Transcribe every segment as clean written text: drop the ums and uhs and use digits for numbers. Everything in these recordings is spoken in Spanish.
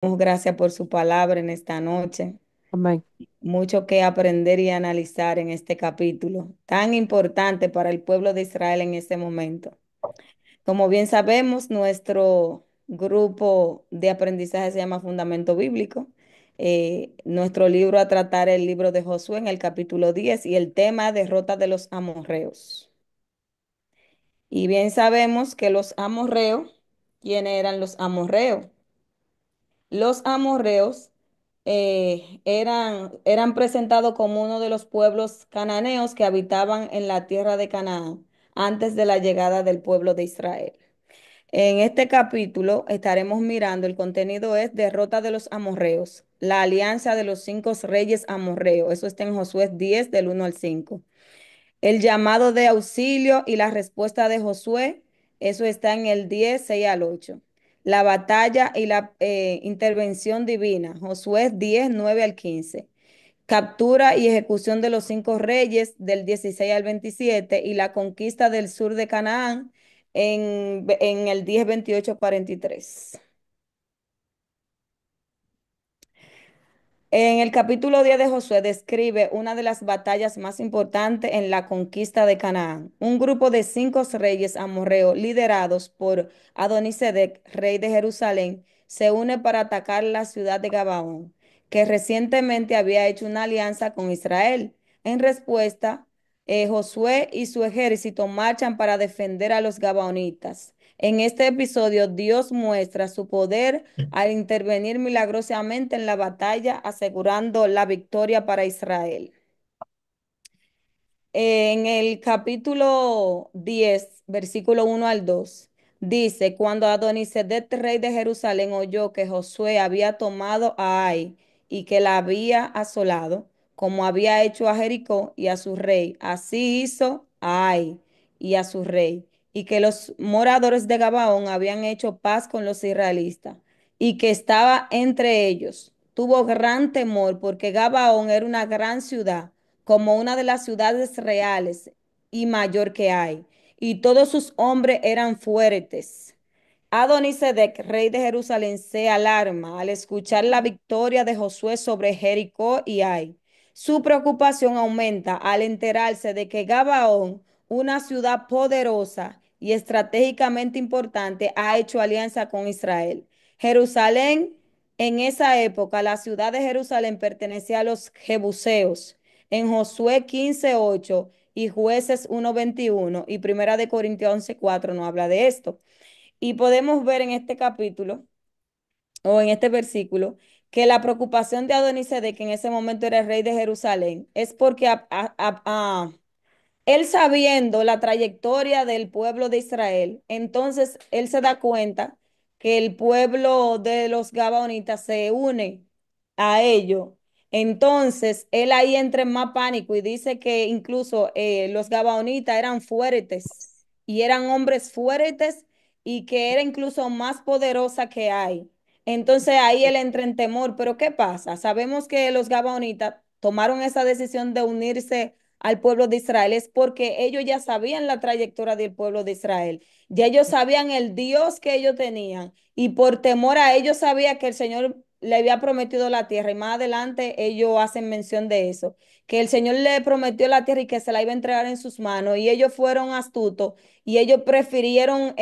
Gracias por su palabra en esta noche. Amén. Mucho que aprender y analizar en este capítulo, tan importante para el pueblo de Israel en este momento. Como bien sabemos, nuestro grupo de aprendizaje se llama Fundamento Bíblico. Nuestro libro a tratar el libro de Josué en el capítulo 10 y el tema derrota de los amorreos. Y bien sabemos que los amorreos, ¿quiénes eran los amorreos? Los amorreos eran presentados como uno de los pueblos cananeos que habitaban en la tierra de Canaán antes de la llegada del pueblo de Israel. En este capítulo estaremos mirando, el contenido es derrota de los amorreos, la alianza de los 5 reyes amorreos. Eso está en Josué 10 del 1 al 5. El llamado de auxilio y la respuesta de Josué, eso está en el 10 6 al 8. La batalla y la intervención divina, Josué 10 9 al 15. Captura y ejecución de los 5 reyes del 16 al 27 y la conquista del sur de Canaán en el 10 28 43. En el capítulo 10 de Josué describe una de las batallas más importantes en la conquista de Canaán. Un grupo de 5 reyes amorreos liderados por Adonisedec, rey de Jerusalén, se une para atacar la ciudad de Gabaón, que recientemente había hecho una alianza con Israel. En respuesta, Josué y su ejército marchan para defender a los gabaonitas. En este episodio, Dios muestra su poder al intervenir milagrosamente en la batalla, asegurando la victoria para Israel. En el capítulo 10 versículo 1 al 2 dice, cuando Adonisedec, rey de Jerusalén, oyó que Josué había tomado a Ai y que la había asolado, como había hecho a Jericó y a su rey, así hizo a Ai y a su rey, y que los moradores de Gabaón habían hecho paz con los israelitas, y que estaba entre ellos. Tuvo gran temor porque Gabaón era una gran ciudad como una de las ciudades reales y mayor que hay, y todos sus hombres eran fuertes. Adonisedec, rey de Jerusalén, se alarma al escuchar la victoria de Josué sobre Jericó y Ai. Su preocupación aumenta al enterarse de que Gabaón, una ciudad poderosa y estratégicamente importante, ha hecho alianza con Israel. Jerusalén, en esa época, la ciudad de Jerusalén pertenecía a los jebuseos. En Josué 15:8 y Jueces 1:21 y Primera de Corintios 11:4 no habla de esto. Y podemos ver en este capítulo o en este versículo que la preocupación de Adonisedec, que en ese momento era el rey de Jerusalén, es porque él sabiendo la trayectoria del pueblo de Israel, entonces él se da cuenta que el pueblo de los Gabaonitas se une a ellos. Entonces él ahí entra en más pánico y dice que incluso los Gabaonitas eran fuertes y eran hombres fuertes y que era incluso más poderosa que hay. Entonces ahí él entra en temor. Pero ¿qué pasa? Sabemos que los Gabaonitas tomaron esa decisión de unirse al pueblo de Israel es porque ellos ya sabían la trayectoria del pueblo de Israel, ya ellos sabían el Dios que ellos tenían y por temor a ellos sabía que el Señor le había prometido la tierra y más adelante ellos hacen mención de eso, que el Señor le prometió la tierra y que se la iba a entregar en sus manos y ellos fueron astutos y ellos prefirieron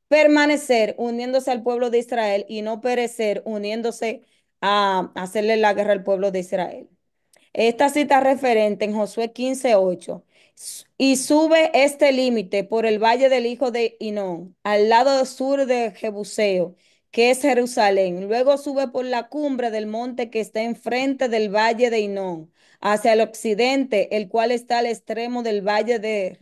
permanecer uniéndose al pueblo de Israel y no perecer uniéndose a hacerle la guerra al pueblo de Israel. Esta cita referente en Josué 15:8. Y sube este límite por el valle del hijo de Hinón, al lado sur de Jebuseo, que es Jerusalén. Luego sube por la cumbre del monte que está enfrente del valle de Hinón, hacia el occidente, el cual está al extremo del valle de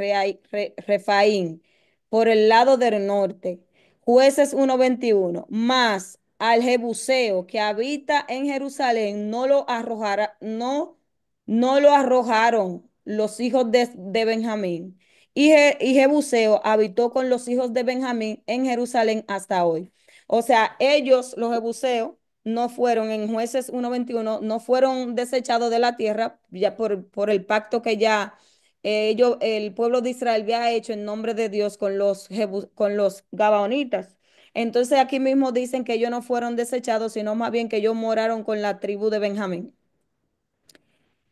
Refaín, por el lado del norte. Jueces 1:21. Más al Jebuseo que habita en Jerusalén no lo arrojará, no lo arrojaron los hijos de Benjamín. Y Jebuseo habitó con los hijos de Benjamín en Jerusalén hasta hoy. O sea, ellos, los jebuseos, no fueron en Jueces 1:21, no fueron desechados de la tierra ya por el pacto que ya el pueblo de Israel había hecho en nombre de Dios con los Gabaonitas. Entonces aquí mismo dicen que ellos no fueron desechados, sino más bien que ellos moraron con la tribu de Benjamín.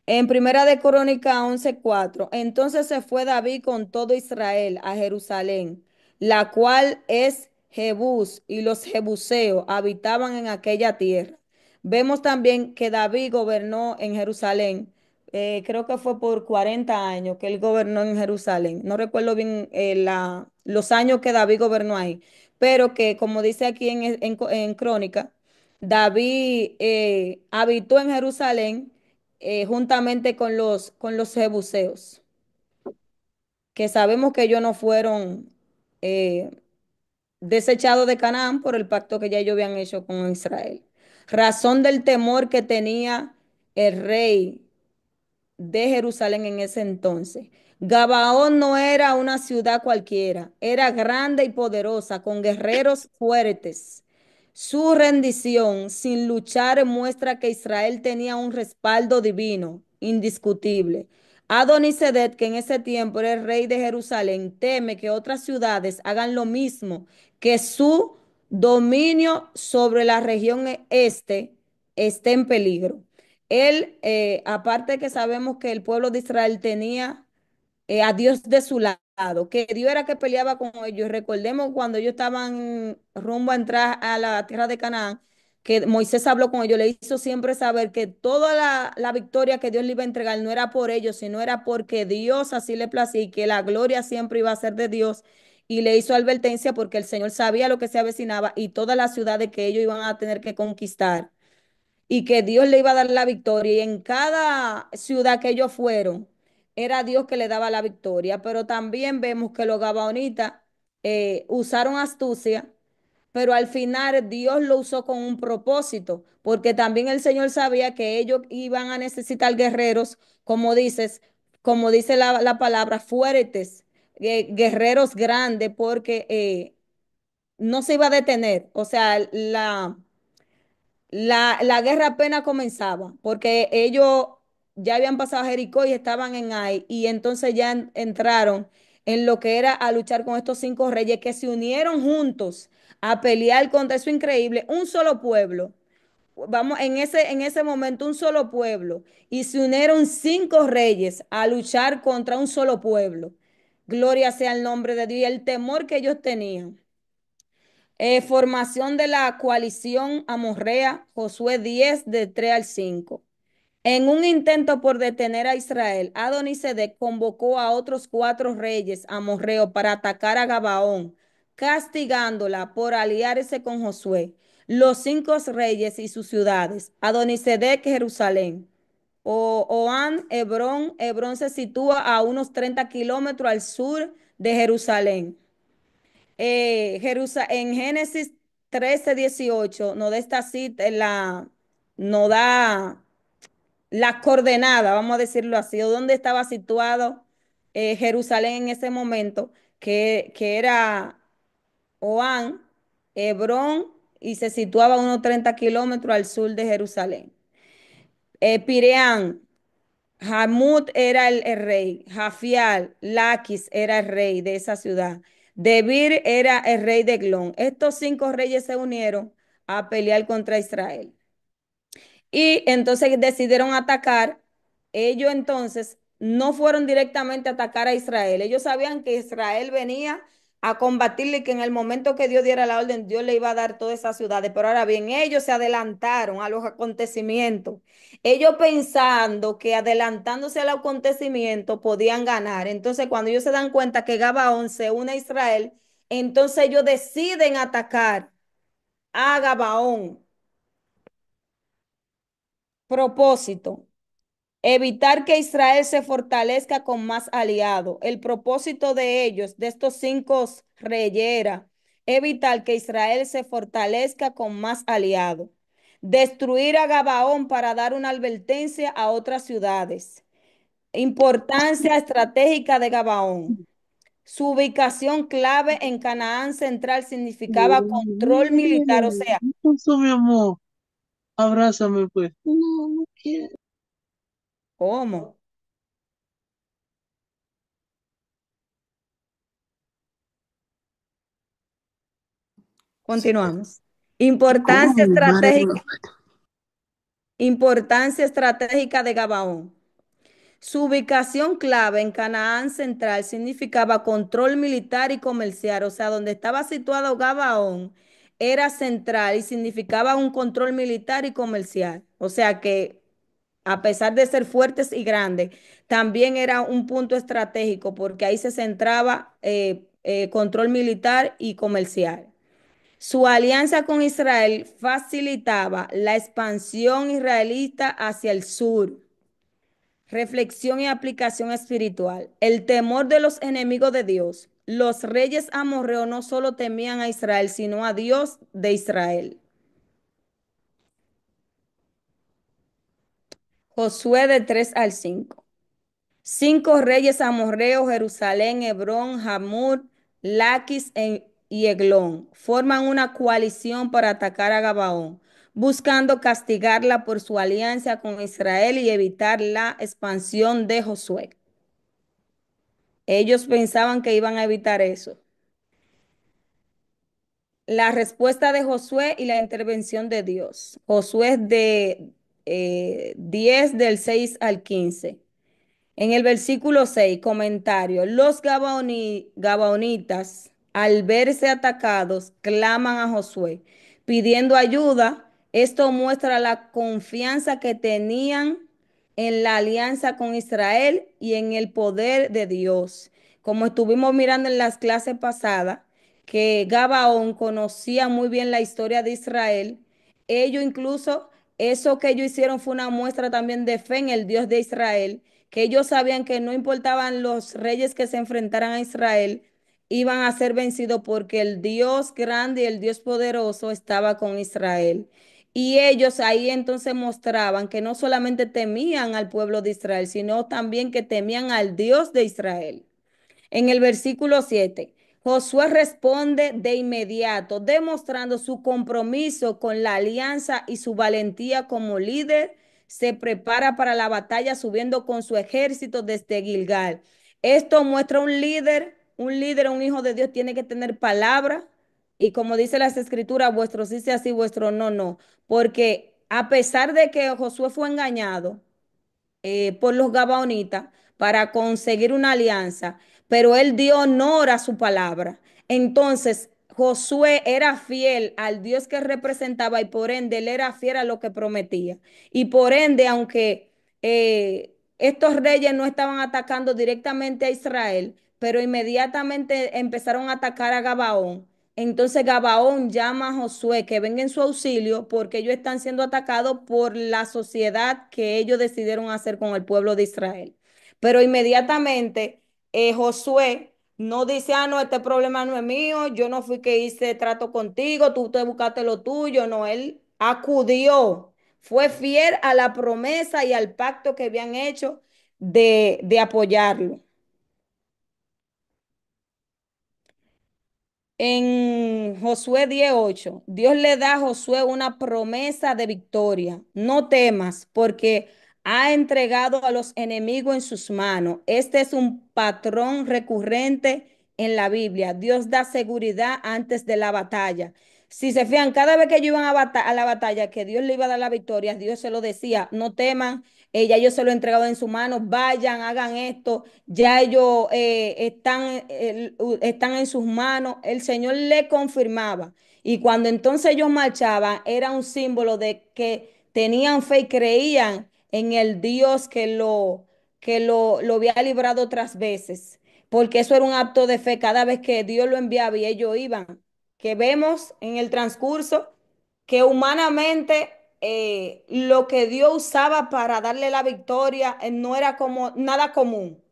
En Primera de Crónica 11:4, entonces se fue David con todo Israel a Jerusalén, la cual es Jebús, y los jebuseos habitaban en aquella tierra. Vemos también que David gobernó en Jerusalén. Creo que fue por 40 años que él gobernó en Jerusalén. No recuerdo bien los años que David gobernó ahí, pero que como dice aquí en Crónica, David habitó en Jerusalén juntamente con los jebuseos, que sabemos que ellos no fueron eh, desechados de Canaán por el pacto que ya ellos habían hecho con Israel. Razón del temor que tenía el rey de Jerusalén en ese entonces. Gabaón no era una ciudad cualquiera, era grande y poderosa, con guerreros fuertes. Su rendición sin luchar muestra que Israel tenía un respaldo divino, indiscutible. Adonisedec, que en ese tiempo era el rey de Jerusalén, teme que otras ciudades hagan lo mismo, que su dominio sobre la región este esté en peligro. Él, aparte que sabemos que el pueblo de Israel tenía a Dios de su lado, que Dios era que peleaba con ellos. Recordemos cuando ellos estaban rumbo a entrar a la tierra de Canaán, que Moisés habló con ellos, le hizo siempre saber que toda la victoria que Dios le iba a entregar no era por ellos, sino era porque Dios así le placía y que la gloria siempre iba a ser de Dios. Y le hizo advertencia porque el Señor sabía lo que se avecinaba y todas las ciudades que ellos iban a tener que conquistar y que Dios le iba a dar la victoria. Y en cada ciudad que ellos fueron, era Dios que le daba la victoria. Pero también vemos que los gabaonitas usaron astucia, pero al final Dios lo usó con un propósito, porque también el Señor sabía que ellos iban a necesitar guerreros, como dices, como dice la palabra, fuertes, guerreros grandes, porque no se iba a detener. O sea, la guerra apenas comenzaba, porque ellos ya habían pasado a Jericó y estaban en Ai, y entonces ya entraron en lo que era a luchar con estos cinco reyes que se unieron juntos a pelear contra eso increíble, un solo pueblo. Vamos, en ese momento, un solo pueblo, y se unieron cinco reyes a luchar contra un solo pueblo. Gloria sea el nombre de Dios y el temor que ellos tenían. Formación de la coalición amorrea, Josué 10 de 3 al 5. En un intento por detener a Israel, Adonisedec convocó a otros cuatro reyes amorreos para atacar a Gabaón, castigándola por aliarse con Josué. Los cinco reyes y sus ciudades, Adonisedec, Jerusalén, Oán, Hebrón. Hebrón se sitúa a unos 30 kilómetros al sur de Jerusalén. En Génesis 13:18 nos da esta cita, nos da la coordenada, vamos a decirlo así, o dónde estaba situado Jerusalén en ese momento, que era Oán, Hebrón, y se situaba a unos 30 kilómetros al sur de Jerusalén. Pireán, Jamut era el rey, Jafial, Laquis era el rey de esa ciudad, Debir era el rey de Eglón. Estos cinco reyes se unieron a pelear contra Israel. Y entonces decidieron atacar. Ellos entonces no fueron directamente a atacar a Israel. Ellos sabían que Israel venía a combatirle y que en el momento que Dios diera la orden, Dios le iba a dar todas esas ciudades. Pero ahora bien, ellos se adelantaron a los acontecimientos. Ellos pensando que adelantándose al acontecimiento podían ganar. Entonces, cuando ellos se dan cuenta que Gabaón se une a Israel, entonces ellos deciden atacar a Gabaón. Propósito. Evitar que Israel se fortalezca con más aliados. El propósito de ellos, de estos cinco reyes, era evitar que Israel se fortalezca con más aliados. Destruir a Gabaón para dar una advertencia a otras ciudades. Importancia estratégica de Gabaón. Su ubicación clave en Canaán central significaba control militar, o sea, ¿Qué pasó, mi amor? Abrázame, pues. No, no quiero. ¿cómo? Continuamos. ¿Cómo Importancia mi madre me... estratégica, importancia estratégica de Gabaón. Su ubicación clave en Canaán central significaba control militar y comercial, o sea, donde estaba situado Gabaón era central y significaba un control militar y comercial. O sea que a pesar de ser fuertes y grandes, también era un punto estratégico porque ahí se centraba control militar y comercial. Su alianza con Israel facilitaba la expansión israelita hacia el sur. Reflexión y aplicación espiritual. El temor de los enemigos de Dios. Los reyes amorreos no solo temían a Israel, sino a Dios de Israel. Josué de 3 al 5. Cinco reyes amorreos, Jerusalén, Hebrón, Jamur, Laquis y Eglón, forman una coalición para atacar a Gabaón, buscando castigarla por su alianza con Israel y evitar la expansión de Josué. Ellos pensaban que iban a evitar eso. La respuesta de Josué y la intervención de Dios. Josué de 10 del 6 al 15. En el versículo 6, comentario, los gabaonitas, al verse atacados, claman a Josué, pidiendo ayuda. Esto muestra la confianza que tenían en la alianza con Israel y en el poder de Dios. Como estuvimos mirando en las clases pasadas, que Gabaón conocía muy bien la historia de Israel, ellos incluso, eso que ellos hicieron fue una muestra también de fe en el Dios de Israel, que ellos sabían que no importaban los reyes que se enfrentaran a Israel, iban a ser vencidos porque el Dios grande y el Dios poderoso estaba con Israel. Y ellos ahí entonces mostraban que no solamente temían al pueblo de Israel, sino también que temían al Dios de Israel. En el versículo 7, Josué responde de inmediato, demostrando su compromiso con la alianza y su valentía como líder. Se prepara para la batalla subiendo con su ejército desde Gilgal. Esto muestra un líder, un hijo de Dios tiene que tener palabra y como dice las escrituras, vuestro sí sea sí, vuestro no, no. Porque a pesar de que Josué fue engañado, por los Gabaonitas para conseguir una alianza, pero él dio honor a su palabra. Entonces, Josué era fiel al Dios que representaba y por ende él era fiel a lo que prometía. Y por ende, aunque estos reyes no estaban atacando directamente a Israel, pero inmediatamente empezaron a atacar a Gabaón. Entonces Gabaón llama a Josué que venga en su auxilio porque ellos están siendo atacados por la sociedad que ellos decidieron hacer con el pueblo de Israel. Pero inmediatamente Josué no dice, ah, no, este problema no es mío, yo no fui que hice trato contigo, tú te buscaste lo tuyo, no, él acudió, fue fiel a la promesa y al pacto que habían hecho de apoyarlo. En Josué 10:8, Dios le da a Josué una promesa de victoria. No temas, porque ha entregado a los enemigos en sus manos. Este es un patrón recurrente en la Biblia. Dios da seguridad antes de la batalla. Si se fijan, cada vez que ellos iban a la batalla, que Dios le iba a dar la victoria, Dios se lo decía, no teman, ya yo se lo he entregado en sus manos, vayan, hagan esto, ya ellos están en sus manos. El Señor le confirmaba. Y cuando entonces ellos marchaban, era un símbolo de que tenían fe y creían en el Dios que lo había librado otras veces. Porque eso era un acto de fe cada vez que Dios lo enviaba y ellos iban. Que vemos en el transcurso que humanamente lo que Dios usaba para darle la victoria no era como nada común,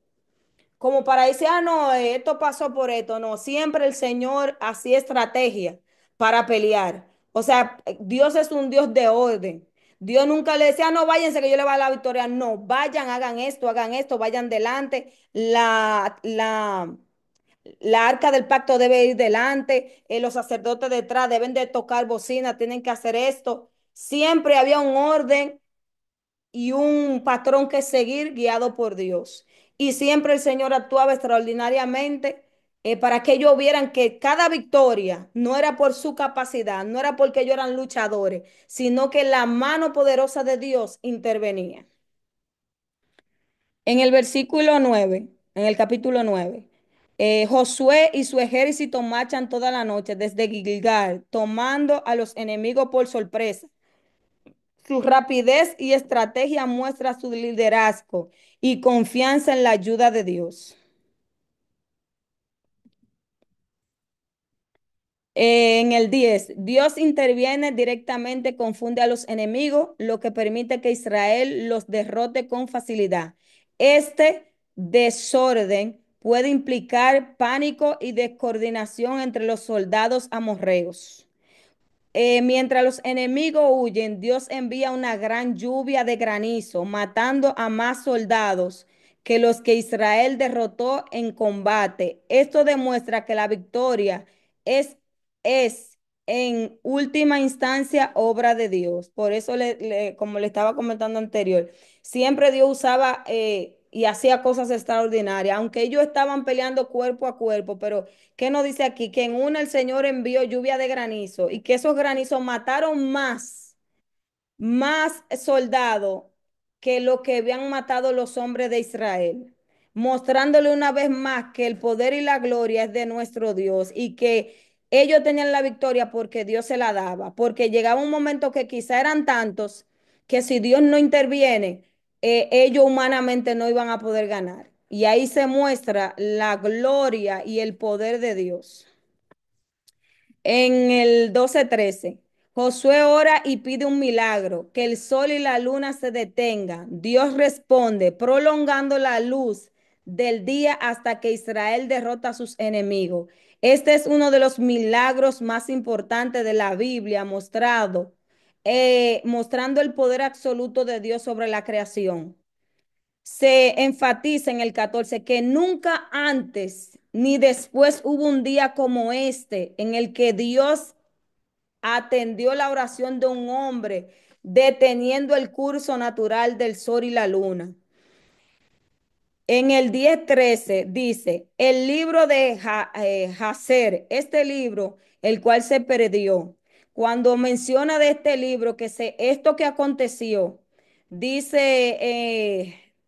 como para decir, ah, no, esto pasó por esto. No, siempre el Señor hacía estrategia para pelear. O sea, Dios es un Dios de orden. Dios nunca le decía, "Ah, no, váyanse que yo le voy a dar la victoria". No, vayan, hagan esto, vayan delante. La arca del pacto debe ir delante, los sacerdotes detrás deben de tocar bocina, tienen que hacer esto. Siempre había un orden y un patrón que seguir guiado por Dios. Y siempre el Señor actuaba extraordinariamente para que ellos vieran que cada victoria no era por su capacidad, no era porque ellos eran luchadores, sino que la mano poderosa de Dios intervenía. En el versículo 9, en el capítulo 9, Josué y su ejército marchan toda la noche desde Gilgal, tomando a los enemigos por sorpresa. Su rapidez y estrategia muestra su liderazgo y confianza en la ayuda de Dios. En el 10, Dios interviene directamente, confunde a los enemigos, lo que permite que Israel los derrote con facilidad. Este desorden puede implicar pánico y descoordinación entre los soldados amorreos. Mientras los enemigos huyen, Dios envía una gran lluvia de granizo, matando a más soldados que los que Israel derrotó en combate. Esto demuestra que la victoria es, es en última instancia obra de Dios. Por eso, como le estaba comentando anterior, siempre Dios usaba y hacía cosas extraordinarias, aunque ellos estaban peleando cuerpo a cuerpo, pero ¿qué nos dice aquí? Que en una el Señor envió lluvia de granizo y que esos granizos mataron más soldados que lo que habían matado los hombres de Israel, mostrándole una vez más que el poder y la gloria es de nuestro Dios y que ellos tenían la victoria porque Dios se la daba, porque llegaba un momento que quizá eran tantos que si Dios no interviene, ellos humanamente no iban a poder ganar. Y ahí se muestra la gloria y el poder de Dios. En el 12:13, Josué ora y pide un milagro, que el sol y la luna se detengan. Dios responde, prolongando la luz del día hasta que Israel derrota a sus enemigos. Este es uno de los milagros más importantes de la Biblia, mostrando el poder absoluto de Dios sobre la creación. Se enfatiza en el 14 que nunca antes ni después hubo un día como este en el que Dios atendió la oración de un hombre, deteniendo el curso natural del sol y la luna. En el 10:13 dice, el libro de Jacer, este libro, el cual se perdió. Cuando menciona de este libro esto que aconteció, dice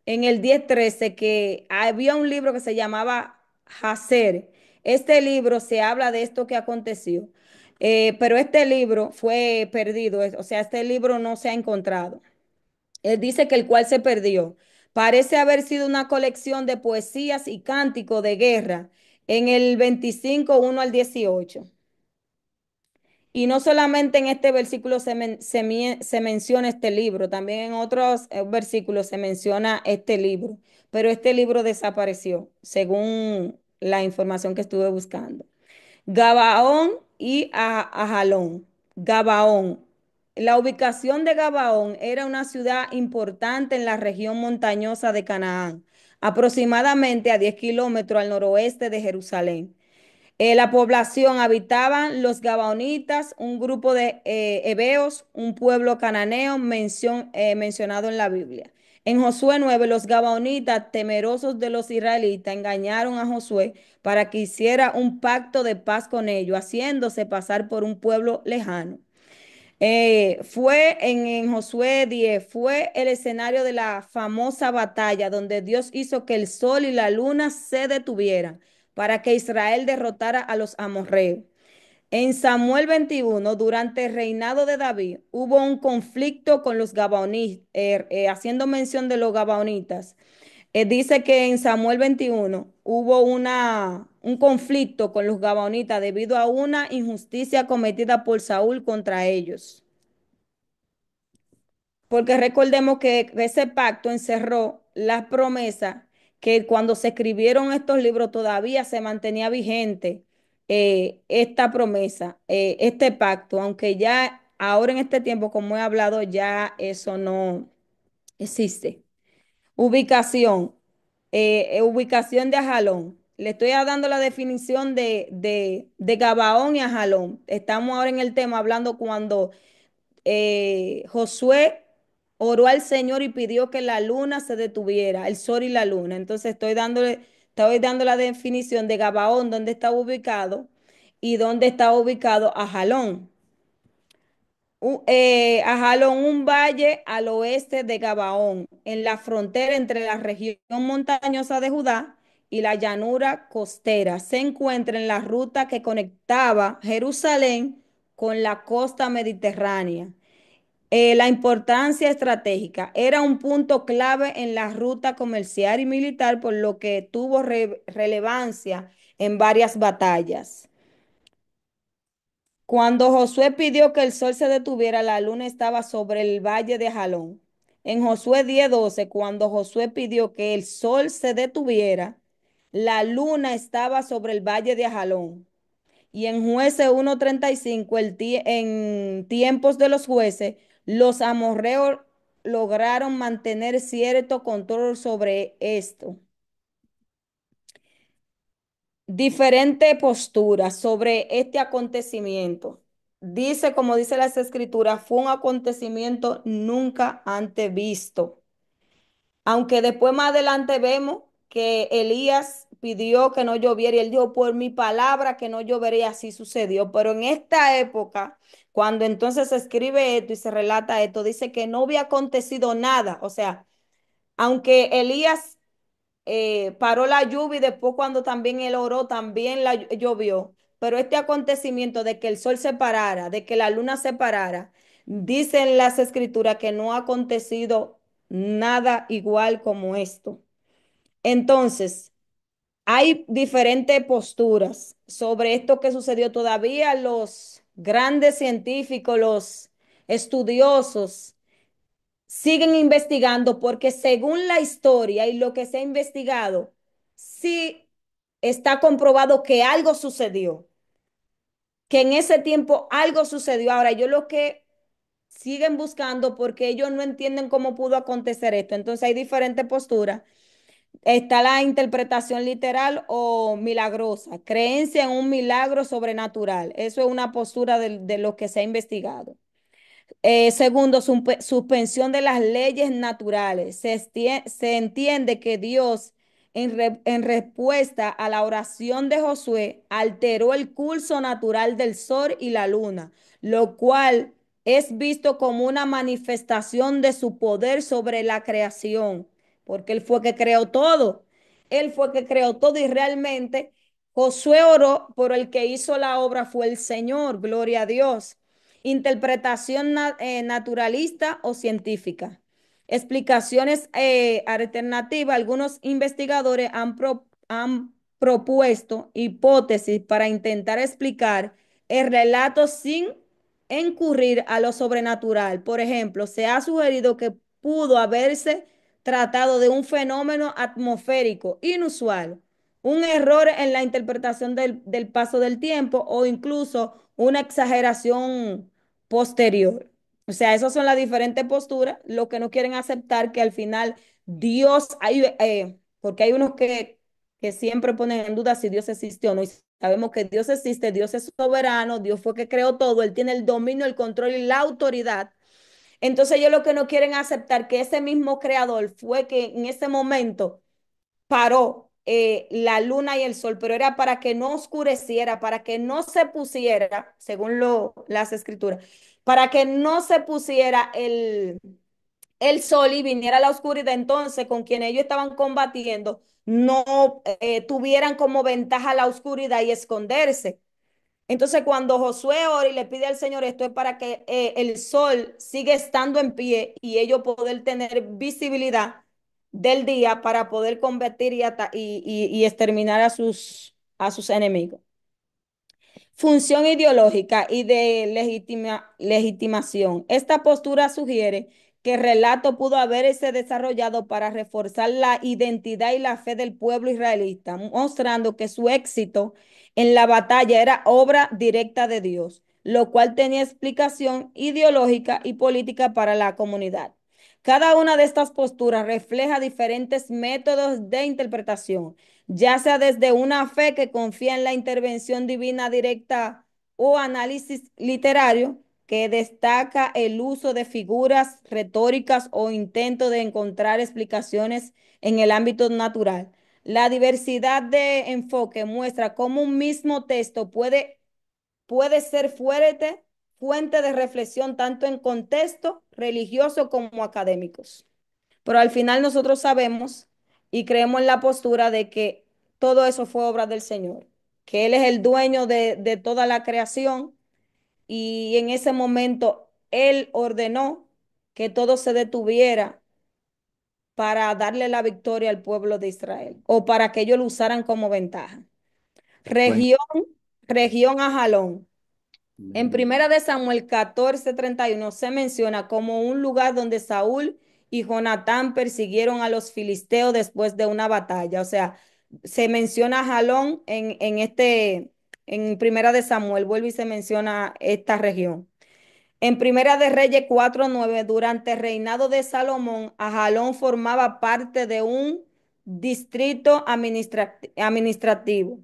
en el 10:13 que había un libro que se llamaba Jacer. Este libro se habla de esto que aconteció, pero este libro fue perdido, o sea, este libro no se ha encontrado. Él dice que el cual se perdió. Parece haber sido una colección de poesías y cánticos de guerra en el 25, 1 al 18. Y no solamente en este versículo se menciona este libro, también en otros versículos se menciona este libro, pero este libro desapareció, según la información que estuve buscando. Gabaón y Ajalón. Gabaón. La ubicación de Gabaón era una ciudad importante en la región montañosa de Canaán, aproximadamente a 10 kilómetros al noroeste de Jerusalén. La población habitaban los Gabaonitas, un grupo de heveos, un pueblo cananeo mencionado en la Biblia. En Josué 9, los Gabaonitas, temerosos de los israelitas, engañaron a Josué para que hiciera un pacto de paz con ellos, haciéndose pasar por un pueblo lejano. Fue en Josué 10, fue el escenario de la famosa batalla donde Dios hizo que el sol y la luna se detuvieran para que Israel derrotara a los amorreos. En Samuel 21, durante el reinado de David, hubo un conflicto con los gabaonitas, haciendo mención de los gabaonitas. Dice que en Samuel 21 hubo un conflicto con los gabaonitas debido a una injusticia cometida por Saúl contra ellos. Porque recordemos que ese pacto encerró las promesas que cuando se escribieron estos libros todavía se mantenía vigente esta promesa, este pacto, aunque ya ahora en este tiempo, como he hablado, ya eso no existe. Ubicación, ubicación de Ajalón. Le estoy dando la definición de Gabaón y Ajalón. Estamos ahora en el tema hablando cuando Josué oró al Señor y pidió que la luna se detuviera, el sol y la luna. Entonces estoy dándole Estoy dando la definición de Gabaón, dónde está ubicado y dónde está ubicado Ajalón. Ajalón, un valle al oeste de Gabaón, en la frontera entre la región montañosa de Judá y la llanura costera. Se encuentra en la ruta que conectaba Jerusalén con la costa mediterránea. La importancia estratégica era un punto clave en la ruta comercial y militar, por lo que tuvo relevancia en varias batallas. Cuando Josué pidió que el sol se detuviera, la luna estaba sobre el valle de Jalón. En Josué 10:12, cuando Josué pidió que el sol se detuviera, la luna estaba sobre el valle de Jalón. Y en Jueces 1:35, en tiempos de los jueces, los amorreos lograron mantener cierto control sobre esto. Diferente postura sobre este acontecimiento. Dice, como dice las escrituras, fue un acontecimiento nunca antes visto. Aunque después más adelante vemos que Elías pidió que no lloviera y él dijo, por mi palabra que no lloverá y así sucedió. Pero en esta época, cuando entonces se escribe esto y se relata esto, dice que no había acontecido nada. O sea, aunque Elías paró la lluvia y después cuando también él oró, también llovió. Pero este acontecimiento de que el sol se parara, de que la luna se parara, dicen las escrituras que no ha acontecido nada igual como esto. Entonces, hay diferentes posturas sobre esto que sucedió. Todavía los grandes científicos, los estudiosos, siguen investigando porque según la historia y lo que se ha investigado, sí está comprobado que algo sucedió, que en ese tiempo algo sucedió. Ahora, yo lo que siguen buscando porque ellos no entienden cómo pudo acontecer esto. Entonces hay diferentes posturas. Está la interpretación literal o milagrosa, creencia en un milagro sobrenatural. Eso es una postura de lo que se ha investigado. Segundo, suspensión de las leyes naturales. Se entiende que Dios, en respuesta a la oración de Josué, alteró el curso natural del sol y la luna, lo cual es visto como una manifestación de su poder sobre la creación, porque Él fue que creó todo. Él fue que creó todo y realmente Josué oró, pero el que hizo la obra fue el Señor. Gloria a Dios. Interpretación naturalista o científica. Explicaciones alternativas. Algunos investigadores han propuesto hipótesis para intentar explicar el relato sin incurrir a lo sobrenatural. Por ejemplo, se ha sugerido que pudo haberse tratado de un fenómeno atmosférico inusual, un error en la interpretación del paso del tiempo o incluso una exageración posterior. O sea, esas son las diferentes posturas, lo que no quieren aceptar que al final Dios, porque hay unos que siempre ponen en duda si Dios existe o no, y sabemos que Dios existe, Dios es soberano, Dios fue que creó todo, Él tiene el dominio, el control y la autoridad. Entonces ellos lo que no quieren aceptar que ese mismo creador fue que en ese momento paró la luna y el sol, pero era para que no oscureciera, para que no se pusiera, según las escrituras, para que no se pusiera el sol y viniera la oscuridad, entonces con quien ellos estaban combatiendo no tuvieran como ventaja la oscuridad y esconderse. Entonces, cuando Josué ora y le pide al Señor esto, es para que el sol siga estando en pie y ellos poder tener visibilidad del día para poder combatir y exterminar a sus enemigos. Función ideológica y de legitimación. Esta postura sugiere que el relato pudo haberse desarrollado para reforzar la identidad y la fe del pueblo israelita, mostrando que su éxito en la batalla era obra directa de Dios, lo cual tenía explicación ideológica y política para la comunidad. Cada una de estas posturas refleja diferentes métodos de interpretación, ya sea desde una fe que confía en la intervención divina directa o análisis literario que destaca el uso de figuras retóricas o intento de encontrar explicaciones en el ámbito natural. La diversidad de enfoque muestra cómo un mismo texto puede ser fuente de reflexión tanto en contexto religioso como académicos. Pero al final nosotros sabemos y creemos en la postura de que todo eso fue obra del Señor, que Él es el dueño de toda la creación y en ese momento Él ordenó que todo se detuviera para darle la victoria al pueblo de Israel o para que ellos lo usaran como ventaja. Bueno, Región, región Ajalón. En mm, Primera de Samuel 14:31 se menciona como un lugar donde Saúl y Jonatán persiguieron a los filisteos después de una batalla. O sea, se menciona Jalón en Primera de Samuel, vuelve y se menciona esta región. En Primera de Reyes 4:9, durante el reinado de Salomón, Ajalón formaba parte de un distrito administrativo.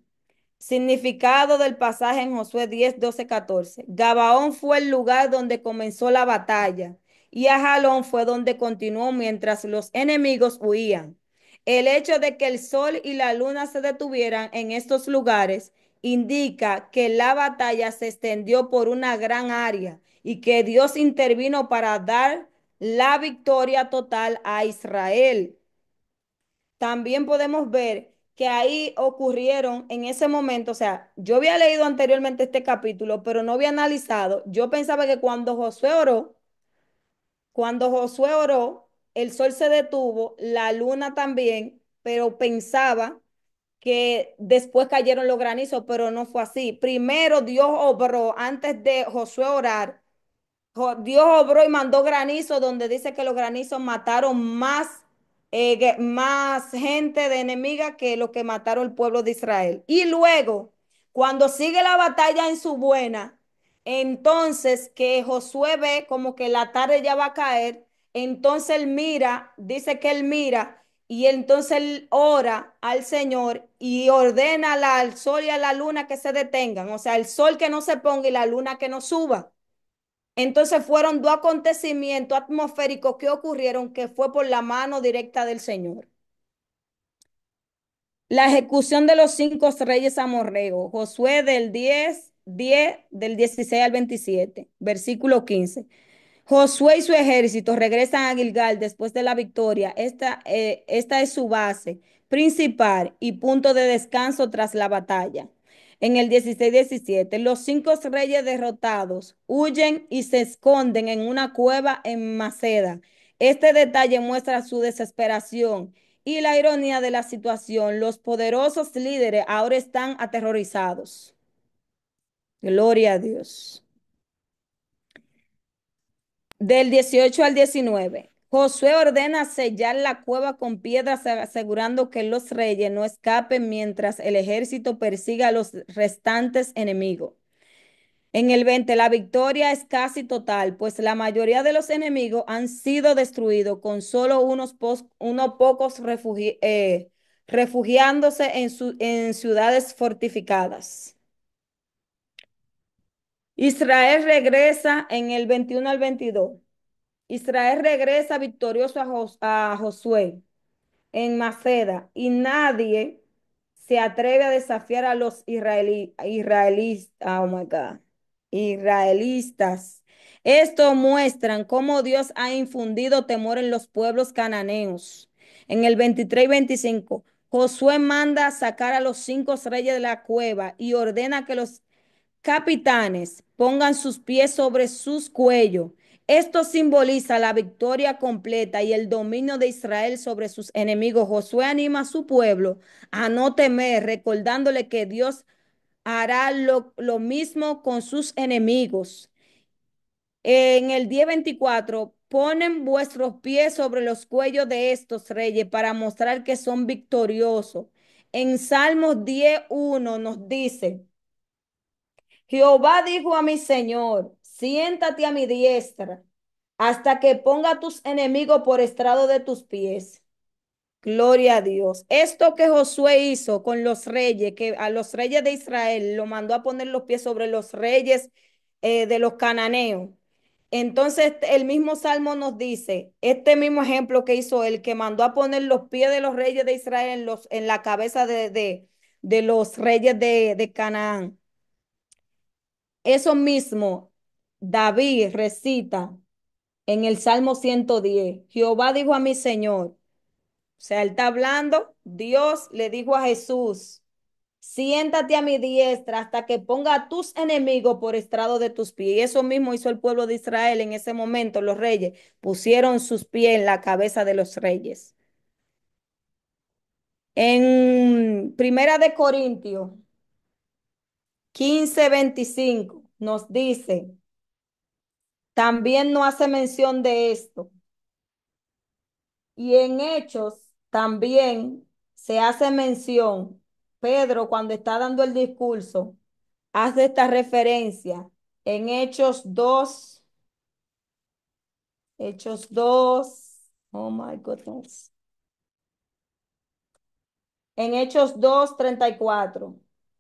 Significado del pasaje en Josué 10, 12, 14. Gabaón fue el lugar donde comenzó la batalla y Ajalón fue donde continuó mientras los enemigos huían. El hecho de que el sol y la luna se detuvieran en estos lugares indica que la batalla se extendió por una gran área y que Dios intervino para dar la victoria total a Israel. También podemos ver que ahí ocurrieron en ese momento, o sea, yo había leído anteriormente este capítulo, pero no había analizado. Yo pensaba que cuando Josué oró, el sol se detuvo, la luna también, pero pensaba que después cayeron los granizos, pero no fue así. Primero Dios obró antes de Josué orar. Dios obró y mandó granizo, donde dice que los granizos mataron más gente de enemiga que lo que mataron el pueblo de Israel. Y luego, cuando sigue la batalla en su buena, entonces que Josué ve como que la tarde ya va a caer, entonces él mira, dice que él mira, y entonces él ora al Señor y ordena al sol y a la luna que se detengan, o sea, el sol que no se ponga y la luna que no suba. Entonces fueron dos acontecimientos atmosféricos que ocurrieron que fue por la mano directa del Señor. La ejecución de los cinco reyes amorreos, Josué del 16 al 27, versículo 15. Josué y su ejército regresan a Gilgal después de la victoria. Esta es su base principal y punto de descanso tras la batalla. En el 16-17, los cinco reyes derrotados huyen y se esconden en una cueva en Maceda. Este detalle muestra su desesperación y la ironía de la situación. Los poderosos líderes ahora están aterrorizados. Gloria a Dios. Del 18 al 19, Josué ordena sellar la cueva con piedras, asegurando que los reyes no escapen mientras el ejército persiga a los restantes enemigos. En el 20, la victoria es casi total, pues la mayoría de los enemigos han sido destruidos con solo unos pocos refugiándose en ciudades fortificadas. Israel regresa en el 21 al 22. Israel regresa victorioso a Josué en Maceda y nadie se atreve a desafiar a los israelistas. Oh my God, israelitas. Esto muestran cómo Dios ha infundido temor en los pueblos cananeos. En el 23 y 25, Josué manda sacar a los cinco reyes de la cueva y ordena que los capitanes pongan sus pies sobre sus cuellos. Esto simboliza la victoria completa y el dominio de Israel sobre sus enemigos. Josué anima a su pueblo a no temer, recordándole que Dios hará lo mismo con sus enemigos. En el 10:24, ponen vuestros pies sobre los cuellos de estos reyes para mostrar que son victoriosos. En Salmos 10:1 nos dice, Jehová dijo a mi Señor, siéntate a mi diestra hasta que ponga tus enemigos por estrado de tus pies. Gloria a Dios. Esto que Josué hizo con los reyes, que a los reyes de Israel lo mandó a poner los pies sobre los reyes de los cananeos. Entonces, el mismo Salmo nos dice, este mismo ejemplo que hizo él, que mandó a poner los pies de los reyes de Israel en la cabeza de los reyes de Canaán. Eso mismo, David recita en el Salmo 110. Jehová dijo a mi Señor, o sea, él está hablando, Dios le dijo a Jesús, siéntate a mi diestra hasta que ponga a tus enemigos por estrado de tus pies. Y eso mismo hizo el pueblo de Israel en ese momento. Los reyes pusieron sus pies en la cabeza de los reyes. En Primera de Corintios 15:25 nos dice, también no hace mención de esto. Y en Hechos también se hace mención. Pedro, cuando está dando el discurso, hace esta referencia en Hechos 2, oh my goodness, en Hechos 2:34,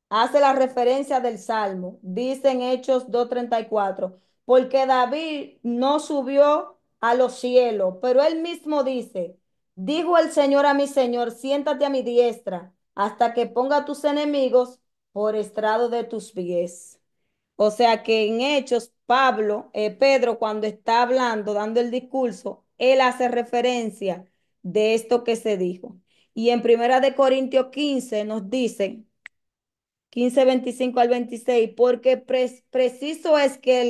hace la referencia del Salmo, dice en Hechos 2:34, porque David no subió a los cielos, pero él mismo dice, dijo el Señor a mi Señor, siéntate a mi diestra hasta que ponga a tus enemigos por estrado de tus pies. O sea que en Hechos, Pedro, cuando está hablando, dando el discurso, él hace referencia de esto que se dijo. Y en Primera de Corintios 15 nos dice, 15:25 al 26, porque preciso es que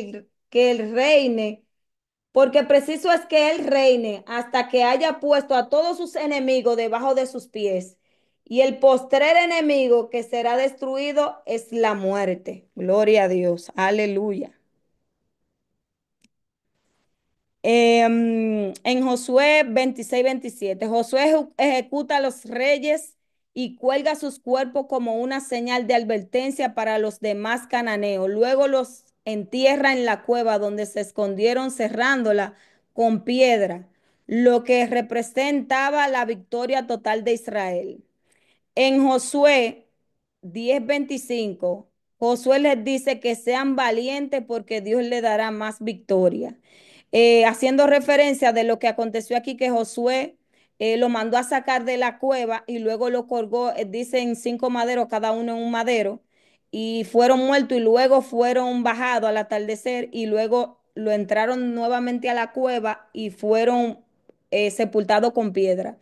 él reine, porque preciso es que él reine hasta que haya puesto a todos sus enemigos debajo de sus pies. Y el postrer enemigo que será destruido es la muerte. Gloria a Dios. Aleluya. En Josué 26:27, Josué ejecuta a los reyes y cuelga sus cuerpos como una señal de advertencia para los demás cananeos. Luego los entierra en la cueva donde se escondieron cerrándola con piedra, lo que representaba la victoria total de Israel. En Josué 10:25, Josué les dice que sean valientes porque Dios les dará más victoria. Haciendo referencia de lo que aconteció aquí, que Josué lo mandó a sacar de la cueva y luego lo colgó, dicen 5 maderos, cada uno en un madero, y fueron muertos y luego fueron bajados al atardecer y luego lo entraron nuevamente a la cueva y fueron sepultados con piedra.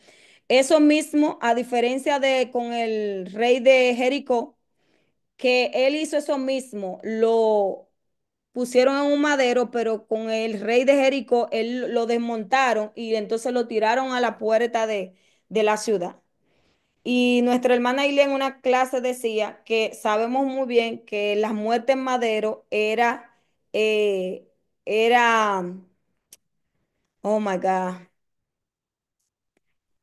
Eso mismo, a diferencia de con el rey de Jericó, que él hizo eso mismo, lo pusieron en un madero, pero con el rey de Jericó, él lo desmontaron y entonces lo tiraron a la puerta de la ciudad. Y nuestra hermana Ilia en una clase decía que sabemos muy bien que la muerte en madero eh, era, oh my God.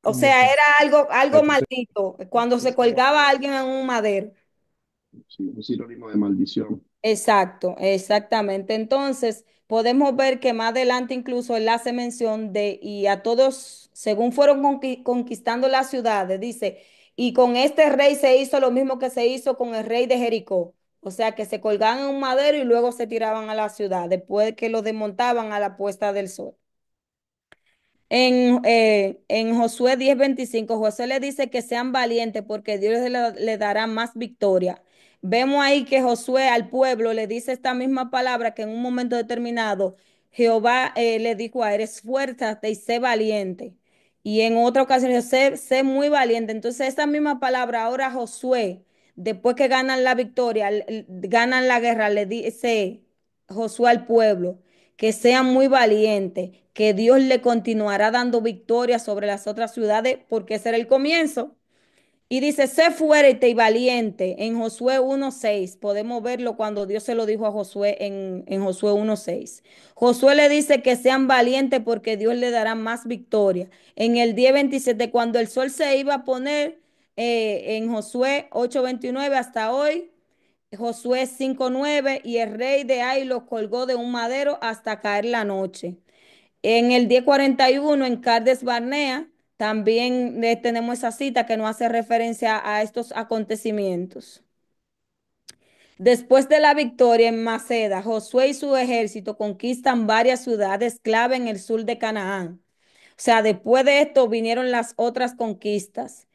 O como sea, que era algo representa maldito cuando se maldición. colgaba a alguien en un madero. Sí, un sinónimo de maldición. Exacto, exactamente. Entonces, podemos ver que más adelante incluso él hace mención de, y a todos, según fueron conquistando las ciudades, dice, y con este rey se hizo lo mismo que se hizo con el rey de Jericó. O sea, que se colgaban en un madero y luego se tiraban a la ciudad, después que lo desmontaban a la puesta del sol. En Josué 10:25, Josué le dice que sean valientes porque Dios le dará más victoria. Vemos ahí que Josué al pueblo le dice esta misma palabra que en un momento determinado Jehová le dijo a él, esfuérzate y sé valiente. Y en otra ocasión, dijo, sé muy valiente. Entonces, esta misma palabra ahora Josué, después que ganan la victoria, ganan la guerra, le dice Josué al pueblo que sean muy valientes, que Dios le continuará dando victoria sobre las otras ciudades, porque ese era el comienzo. Y dice, sé fuerte y valiente. En Josué 1:6 podemos verlo cuando Dios se lo dijo a Josué en Josué 1:6. Josué le dice que sean valientes porque Dios le dará más victoria. En el 10:27, cuando el sol se iba a poner, en Josué 8:29 hasta hoy, Josué 5:9, y el rey de Ai los colgó de un madero hasta caer la noche. En el 10:41 en Cades Barnea, también tenemos esa cita que nos hace referencia a estos acontecimientos. Después de la victoria en Maceda, Josué y su ejército conquistan varias ciudades clave en el sur de Canaán. O sea, después de esto vinieron las otras conquistas.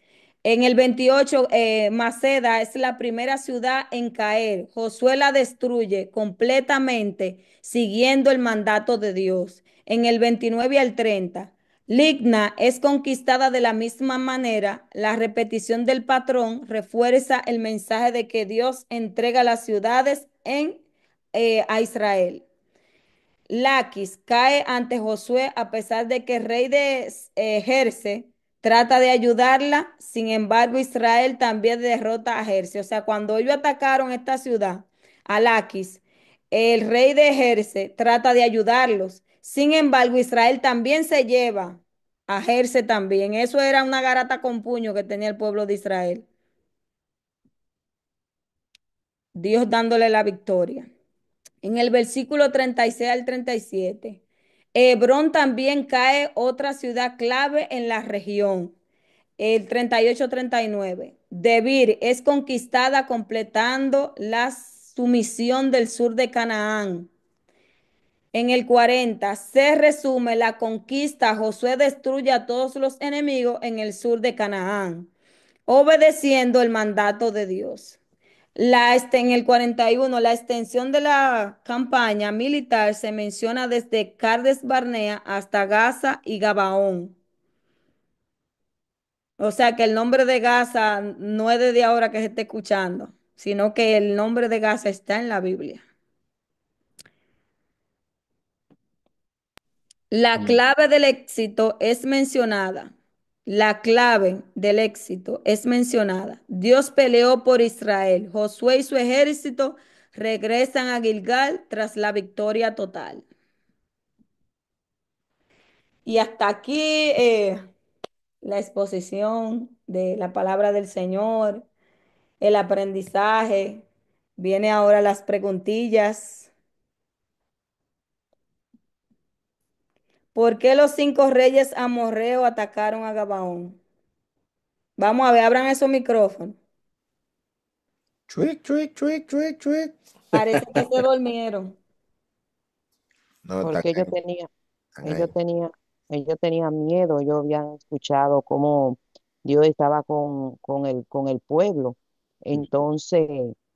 En el 28, Maceda es la primera ciudad en caer. Josué la destruye completamente, siguiendo el mandato de Dios. En el 29 al 30, Ligna es conquistada de la misma manera. La repetición del patrón refuerza el mensaje de que Dios entrega las ciudades a Israel. Laquis cae ante Josué a pesar de que el rey de Jerse trata de ayudarla. Sin embargo, Israel también derrota a Jerse. O sea, cuando ellos atacaron esta ciudad, a Laquis, el rey de Jerse trata de ayudarlos. Sin embargo, Israel también se lleva a Jerse también. Eso era una garata con puño que tenía el pueblo de Israel. Dios dándole la victoria. En el versículo 36 al 37, Hebrón también cae otra ciudad clave en la región. El 38-39, Debir es conquistada completando la sumisión del sur de Canaán. En el 40 se resume la conquista. Josué destruye a todos los enemigos en el sur de Canaán, obedeciendo el mandato de Dios. En el 41, la extensión de la campaña militar se menciona desde Cades Barnea hasta Gaza y Gabaón. O sea que el nombre de Gaza no es desde ahora que se está escuchando, sino que el nombre de Gaza está en la Biblia. La Amén. clave del éxito es mencionada. La clave del éxito es mencionada. Dios peleó por Israel. Josué y su ejército regresan a Gilgal tras la victoria total. Y hasta aquí la exposición de la palabra del Señor, el aprendizaje. Viene ahora las preguntillas. ¿Por qué los 5 reyes amorreos atacaron a Gabaón? Vamos a ver, abran esos micrófonos. Chuic, chuic, chuic, chuic, chuic. Parece que se durmieron. No, están Porque ahí, están ellos ahí. tenían, ellos tenían miedo, ellos habían escuchado cómo Dios estaba con el pueblo. Entonces,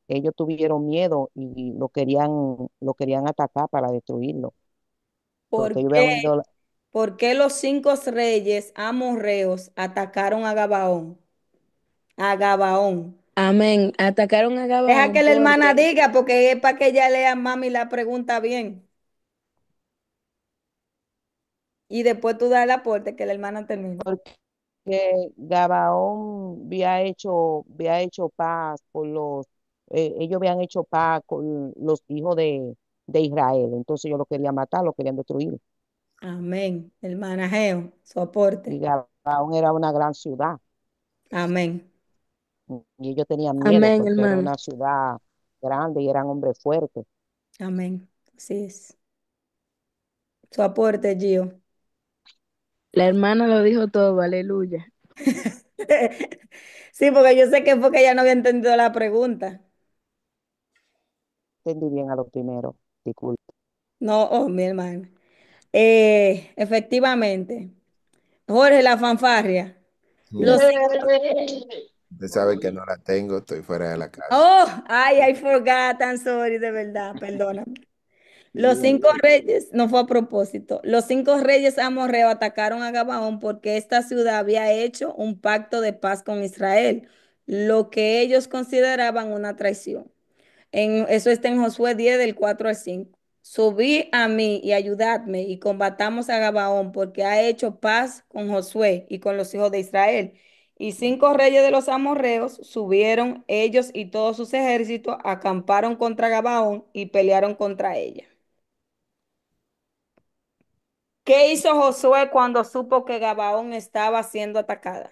ellos tuvieron miedo y lo querían atacar para destruirlo, porque ¿Por ellos qué? habían oído, ¿Por qué los 5 reyes amorreos atacaron a Gabaón? A Gabaón. Amén. Atacaron a Deja que Gabaón la hermana porque diga, porque es para que ella lea mami la pregunta bien. Y después tú das el aporte que la hermana termine. porque Gabaón había hecho paz con ellos habían hecho paz con los hijos de Israel. Entonces ellos lo querían matar, lo querían destruir. Amén. Hermana Geo, su aporte. Y Gabaón era una gran ciudad Amén. y ellos tenían miedo amén, porque era hermano. una ciudad grande y eran hombres fuertes. Amén. Así es. Su aporte, Gio. La hermana lo dijo todo, aleluya. Sí, porque yo sé que fue que ella no había entendido la pregunta. Entendí bien a lo primero, disculpe. No, oh, mi hermana. Efectivamente. Jorge, la fanfarria. Los Mm. cinco. Usted sabe que no la tengo, estoy fuera de la casa. Oh, ay, I forgot, I'm sorry, de verdad, perdóname. Los Diga, 5 reyes, no fue a propósito. Los 5 reyes amorreos atacaron a Gabaón porque esta ciudad había hecho un pacto de paz con Israel, lo que ellos consideraban una traición. Eso está en Josué 10 del 4 al 5. Subí a mí y ayudadme y combatamos a Gabaón porque ha hecho paz con Josué y con los hijos de Israel. Y 5 reyes de los amorreos subieron, ellos y todos sus ejércitos acamparon contra Gabaón y pelearon contra ella. ¿Qué hizo Josué cuando supo que Gabaón estaba siendo atacada?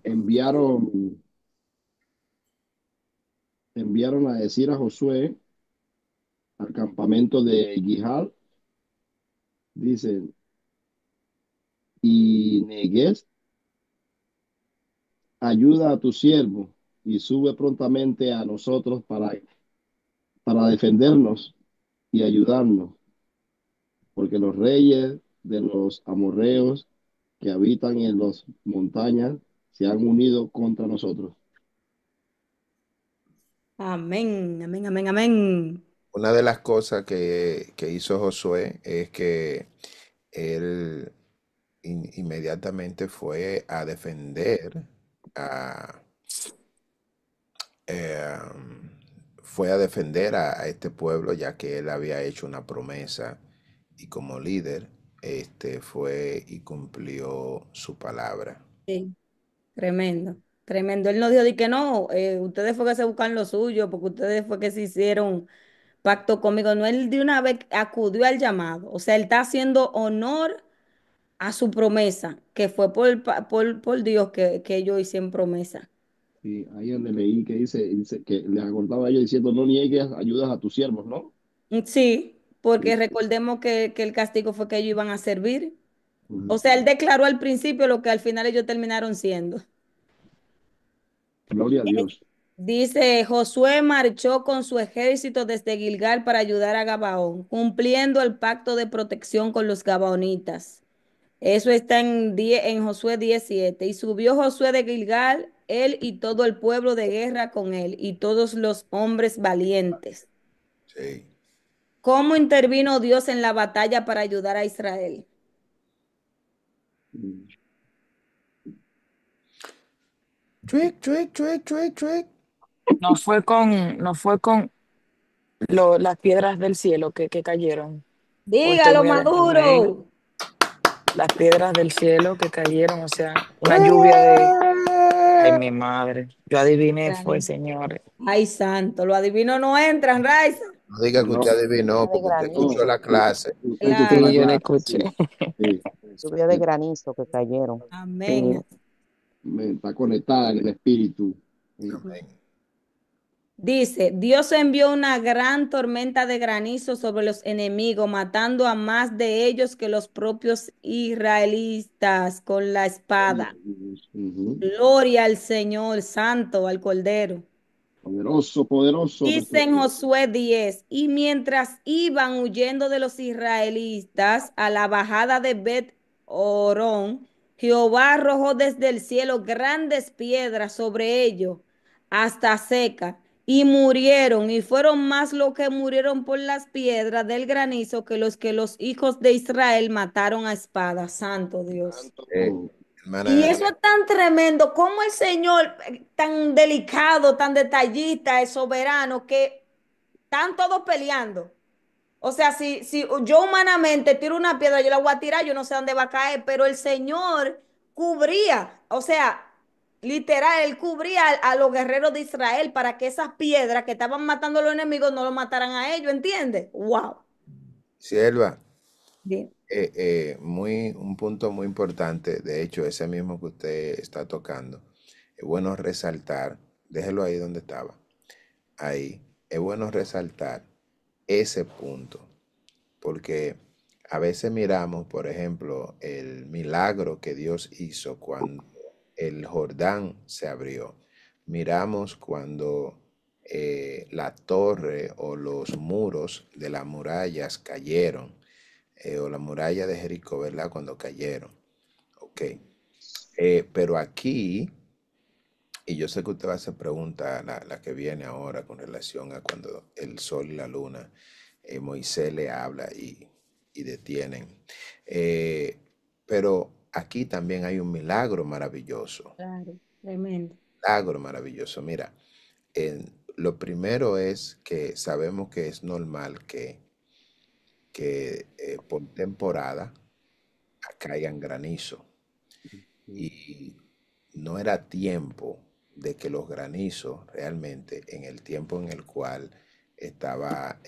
enviaron, enviaron a decir a Josué al campamento de Gihal, dicen, y Negués ayuda a tu siervo y sube prontamente a nosotros para defendernos y ayudarnos, porque los reyes de los amorreos que habitan en las montañas se han unido contra nosotros. Amén, amén, amén, amén. Una de las cosas que hizo Josué es que él inmediatamente fue a defender a, eh, fue a defender a este pueblo, ya que él había hecho una promesa y como líder, fue y cumplió su palabra. Sí, tremendo, tremendo. Él nos dijo de que no, ustedes fue que se buscan lo suyo, porque ustedes fue que se hicieron pacto conmigo. No, él de una vez acudió al llamado. O sea, él está haciendo honor a su promesa, que fue por Dios que ellos hicieron promesa. Y ahí donde leí que dice que les acordaba a ellos diciendo, no niegues ayudas a tus siervos, ¿no? Sí, porque Sí. recordemos que el castigo fue que ellos iban a servir. O Ujú. sea, él declaró al principio lo que al final ellos terminaron siendo. Gloria a Dios. Dice, Josué marchó con su ejército desde Gilgal para ayudar a Gabaón, cumpliendo el pacto de protección con los gabaonitas. Eso está en Josué 17. Y subió Josué de Gilgal, él y todo el pueblo de guerra con él, y todos los hombres valientes. Sí. ¿Cómo intervino Dios en la batalla para ayudar a Israel? Mm. Chuic, chuic, chuic, chuic, chuic. No fue con las piedras del cielo que cayeron. Hoy estoy Dígalo, muy amén. Maduro. Las piedras del cielo que cayeron, o sea, una lluvia de, ay, ¡Eh! mi madre. Yo adiviné, fue, Ay, señores. ay, santo, los adivinos no entran, Raiza. No diga que usted No, adivinó, Lluvia de porque usted no, escuchó granizo, la clase. usted escuchó la Sí, Claro, yo le clase, escuché. sí, sí. lluvia de granizo que cayeron. amén. Eh, está conectada en el espíritu. Sí. Amén. Dice, Dios envió una gran tormenta de granizo sobre los enemigos, matando a más de ellos que los propios israelitas con la Gloria espada. a Dios. Ujú. Gloria al Señor, santo, al Cordero. Poderoso, poderoso Dice nuestro en Dios. Josué 10, y mientras iban huyendo de los israelitas a la bajada de Bet Orón, Jehová arrojó desde el cielo grandes piedras sobre ellos hasta seca, y murieron, y fueron más los que murieron por las piedras del granizo que los hijos de Israel mataron a espada. Santo Dios. Eh, Oh, Y hermana, eso es tan tremendo, como el Señor, tan delicado, tan detallista, es soberano, que están todos peleando. O sea, si yo humanamente tiro una piedra, yo la voy a tirar, yo no sé dónde va a caer, pero el Señor cubría, o sea, literal, él cubría a los guerreros de Israel para que esas piedras que estaban matando a los enemigos no lo mataran a ellos, ¿entiendes? Wow. sierva, Bien. un punto muy importante, de hecho, ese mismo que usted está tocando, es bueno resaltar, déjelo ahí donde estaba, ahí, es bueno resaltar ese punto, porque a veces miramos, por ejemplo, el milagro que Dios hizo cuando el Jordán se abrió. Miramos cuando la torre o los muros de las murallas cayeron, o la muralla de Jericó, ¿verdad? Cuando cayeron. Ok. Pero aquí, y yo sé que usted va a hacer pregunta, la que viene ahora con relación a cuando el sol y la luna, Moisés le habla y detienen. Eh, pero aquí también hay un milagro maravilloso. Claro, tremendo. Milagro maravilloso. Mira, lo primero es que sabemos que es normal que por temporada caigan granizo. Y no era tiempo de que los granizos realmente en el tiempo en el cual estaba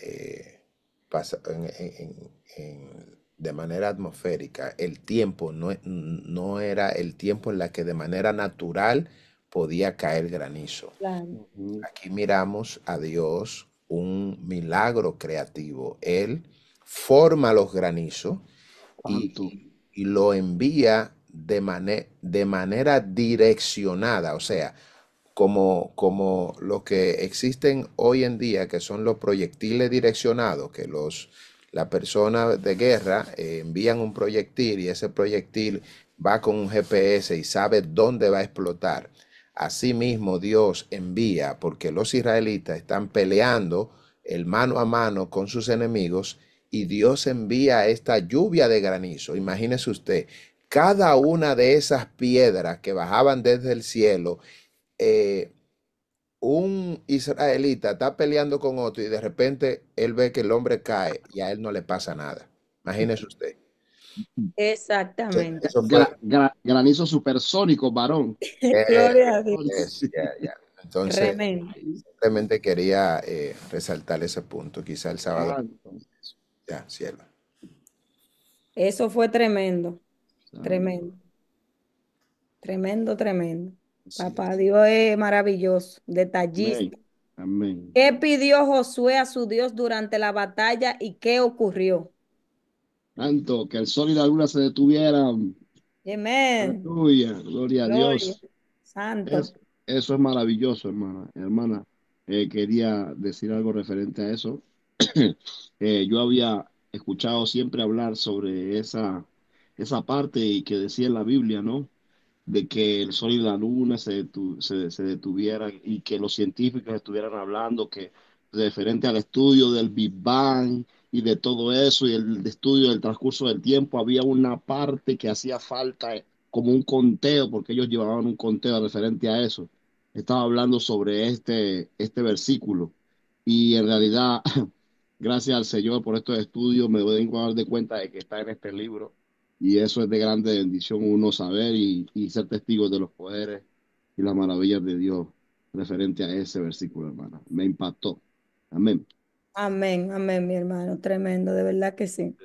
de manera atmosférica, el tiempo no era el tiempo en la que de manera natural podía caer granizo. Claro. ujú. Aquí miramos a Dios un milagro creativo. Él forma los granizos Santo. y lo envía de manera direccionada, o sea, como lo que existen hoy en día, que son los proyectiles direccionados, que la persona de guerra envían un proyectil y ese proyectil va con un GPS y sabe dónde va a explotar. Asimismo, Dios envía, porque los israelitas están peleando el mano a mano con sus enemigos, y Dios envía esta lluvia de granizo. Imagínese usted, cada una de esas piedras que bajaban desde el cielo, eh, un israelita está peleando con otro y de repente él ve que el hombre cae y a él no le pasa nada. Imagínese usted. Exactamente. Eso fue, Granizo supersónico, varón. Gloria a Dios. ya, ya. Entonces, Tremendo. simplemente quería resaltar ese punto. Quizá el sábado. Santo, Ya, cielo. Eso fue tremendo. santo. Tremendo. Tremendo, tremendo. Así Papá es. Dios es maravilloso, Amén. detallista. Amén. ¿Qué pidió Josué a su Dios durante la batalla y qué ocurrió? Tanto que el sol y la luna se detuvieran. Amén. Aleluya. Gloria a Gloria. Dios. Santo. Es, eso es maravilloso, hermana. Hermana, quería decir algo referente a eso. Yo había escuchado siempre hablar sobre esa parte y que decía en la Biblia, ¿no? De que el sol y la luna se detuvieran y que los científicos estuvieran hablando que referente al estudio del Big Bang y de todo eso y el estudio del transcurso del tiempo, había una parte que hacía falta como un conteo, porque ellos llevaban un conteo referente a eso. Estaba hablando sobre este versículo y en realidad, gracias al Señor por estos estudios, me vengo a dar de cuenta de que está en este libro y eso es de grande bendición uno saber y ser testigo de los poderes y las maravillas de Dios referente a ese versículo, hermana. Me impactó. Amén. Amén, amén, mi hermano. Tremendo, de verdad que sí.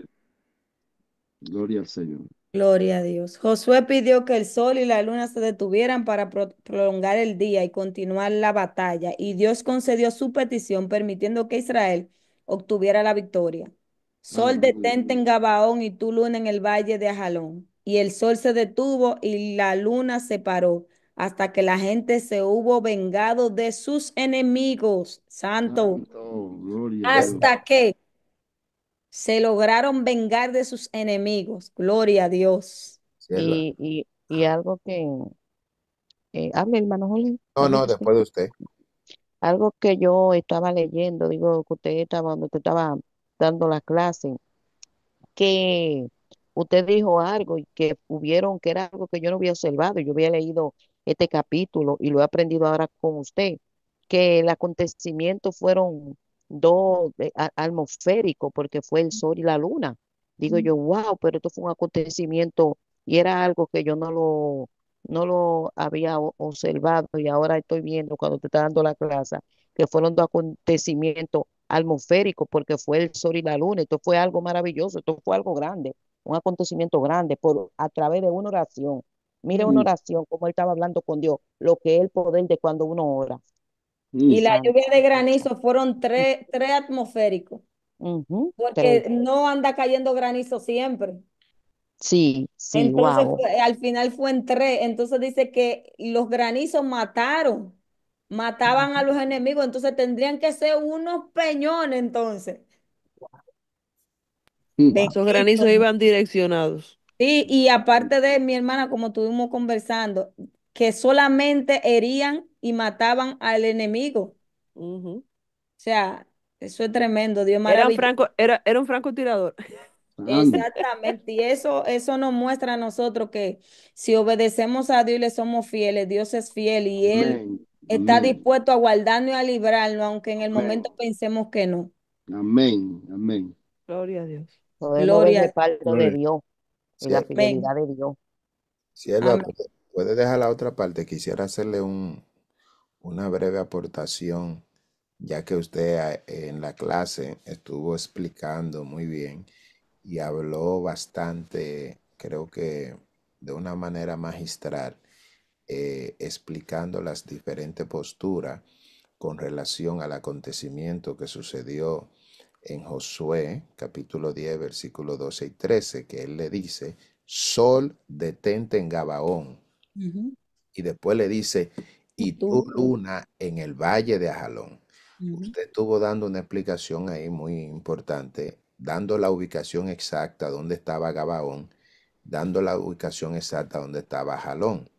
Gloria al Señor. Gloria a Dios. Josué pidió que el sol y la luna se detuvieran para prolongar el día y continuar la batalla, y Dios concedió su petición, permitiendo que Israel obtuviera la victoria. Sol, Aleluya. detente en Gabaón y tu luna en el valle de Ajalón. Y el sol se detuvo y la luna se paró hasta que la gente se hubo vengado de sus enemigos. Santo. Santo, gloria a Cielo, Dios. Hasta que se lograron vengar de sus enemigos. Gloria a Dios. cielo. Y algo que, hable hermano Jorge, No, hable no, usted. después de usted. Algo que yo estaba leyendo, digo que usted estaba dando la clase, que usted dijo algo y que hubieron, que era algo que yo no había observado. Yo había leído este capítulo y lo he aprendido ahora con usted, que el acontecimiento fueron dos atmosféricos, porque fue el sol y la luna. Digo yo, wow, pero esto fue un acontecimiento y era algo que yo no lo había observado y ahora estoy viendo cuando te está dando la clase, que fueron dos acontecimientos atmosférico porque fue el sol y la luna. Esto fue algo maravilloso, esto fue algo grande, un acontecimiento grande a través de una oración. Mire una Mm, oración, como él estaba hablando con Dios, lo que es el poder de cuando uno ora. Y mm, la Santo. lluvia de granizo fueron tres atmosféricos, Ujú, porque no anda cayendo granizo siempre. sí, sí, Entonces, wow. al final fue en tres. Entonces dice que los granizos mataban a los enemigos. Entonces tendrían que ser unos peñones, entonces. mm. Esos granizos Bendito. iban direccionados. Sí, y aparte de mi hermana, como estuvimos conversando, que solamente herían y mataban al enemigo. Ujú. O sea, eso es tremendo, Dios Eran maravilloso. franco, era un francotirador. Santo. Exactamente, y eso nos muestra a nosotros que si obedecemos a Dios y le somos fieles, Dios es fiel y Él Amén. está Amén. dispuesto a guardarnos y a librarnos, aunque en el Amén. momento pensemos que no. Amén. Amén. Gloria a Dios. Podemos ver el Gloria. respaldo de Dios y la Cielo, Amén. fidelidad de Dios. cielo, Amén. puede dejar la otra parte. Quisiera hacerle una breve aportación, ya que usted en la clase estuvo explicando muy bien y habló bastante, creo que de una manera magistral, explicando las diferentes posturas con relación al acontecimiento que sucedió en Josué, capítulo 10, versículos 12 y 13, que él le dice, sol, detente en Gabaón. Ujú. Y después le dice, y tú, Tú. luna, en el valle de Ajalón. Ujú. Usted estuvo dando una explicación ahí muy importante, dando la ubicación exacta donde estaba Gabaón, dando la ubicación exacta donde estaba Ajalón.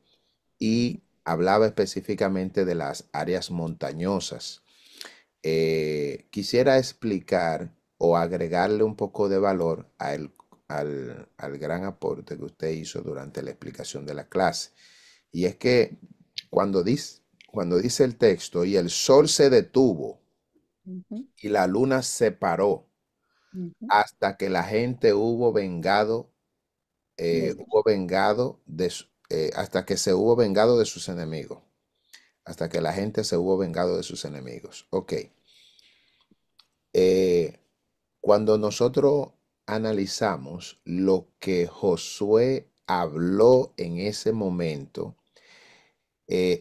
Y hablaba específicamente de las áreas montañosas. Quisiera explicar o agregarle un poco de valor al gran aporte que usted hizo durante la explicación de la clase. Y es que cuando dice, cuando dice el texto, y el sol se detuvo Ujú. y la luna se paró Ujú. hasta que la gente Desde. hubo vengado hasta que se hubo vengado de sus enemigos. Hasta que la gente se hubo vengado de sus enemigos. Ok. Eh, Cuando nosotros analizamos lo que Josué habló en ese momento,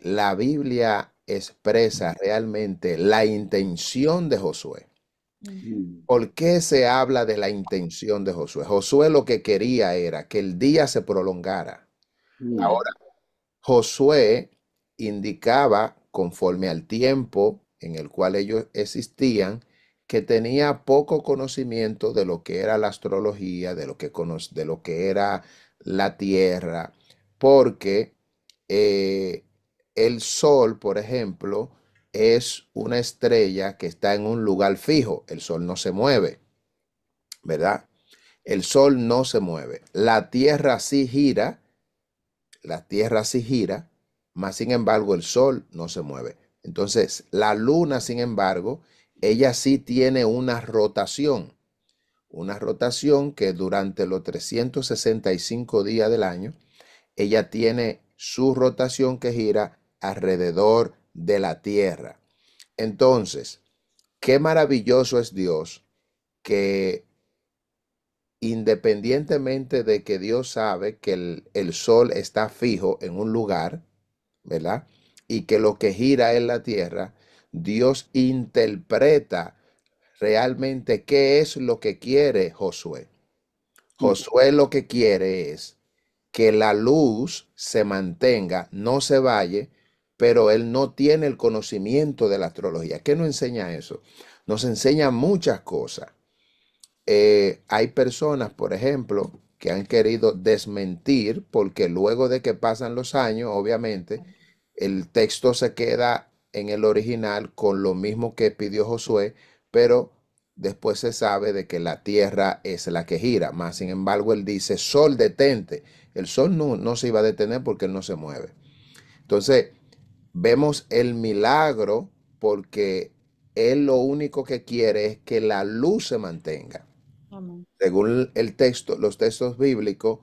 la Biblia expresa realmente la intención de Josué. Ujú. Mm, ¿Por qué se habla de la intención de Josué? Josué lo que quería era que el día se prolongara. mm, Claro. Josué indicaba, conforme al tiempo en el cual ellos existían, que tenía poco conocimiento de lo que era la astrología, de lo que era la Tierra, porque eh, el Sol, por ejemplo, es una estrella que está en un lugar fijo. El Sol no se mueve, ¿verdad? El Sol no se mueve. La Tierra sí gira, mas sin embargo el Sol no se mueve. Entonces, la Luna, sin embargo, ella sí tiene una rotación que durante los 365 días del año, ella tiene su rotación que gira alrededor de la Tierra. Entonces, qué maravilloso es Dios que independientemente de que Dios sabe que el sol está fijo en un lugar, ¿verdad? Y que lo que gira es la tierra, Dios interpreta realmente qué es lo que quiere Josué. mm, Josué lo que quiere es que la luz se mantenga, no se vaya, pero él no tiene el conocimiento de la astrología. ¿Qué nos enseña eso? Nos enseña muchas cosas. Hay personas, por ejemplo, que han querido desmentir porque luego de que pasan los años, obviamente, el texto se queda en el original con lo mismo que pidió Josué, pero después se sabe de que la tierra es la que gira. Más sin embargo, él dice, sol detente. El sol no se iba a detener porque él no se mueve. Entonces, vemos el milagro porque él lo único que quiere es que la luz se mantenga. Amén. Según el texto, los textos bíblicos,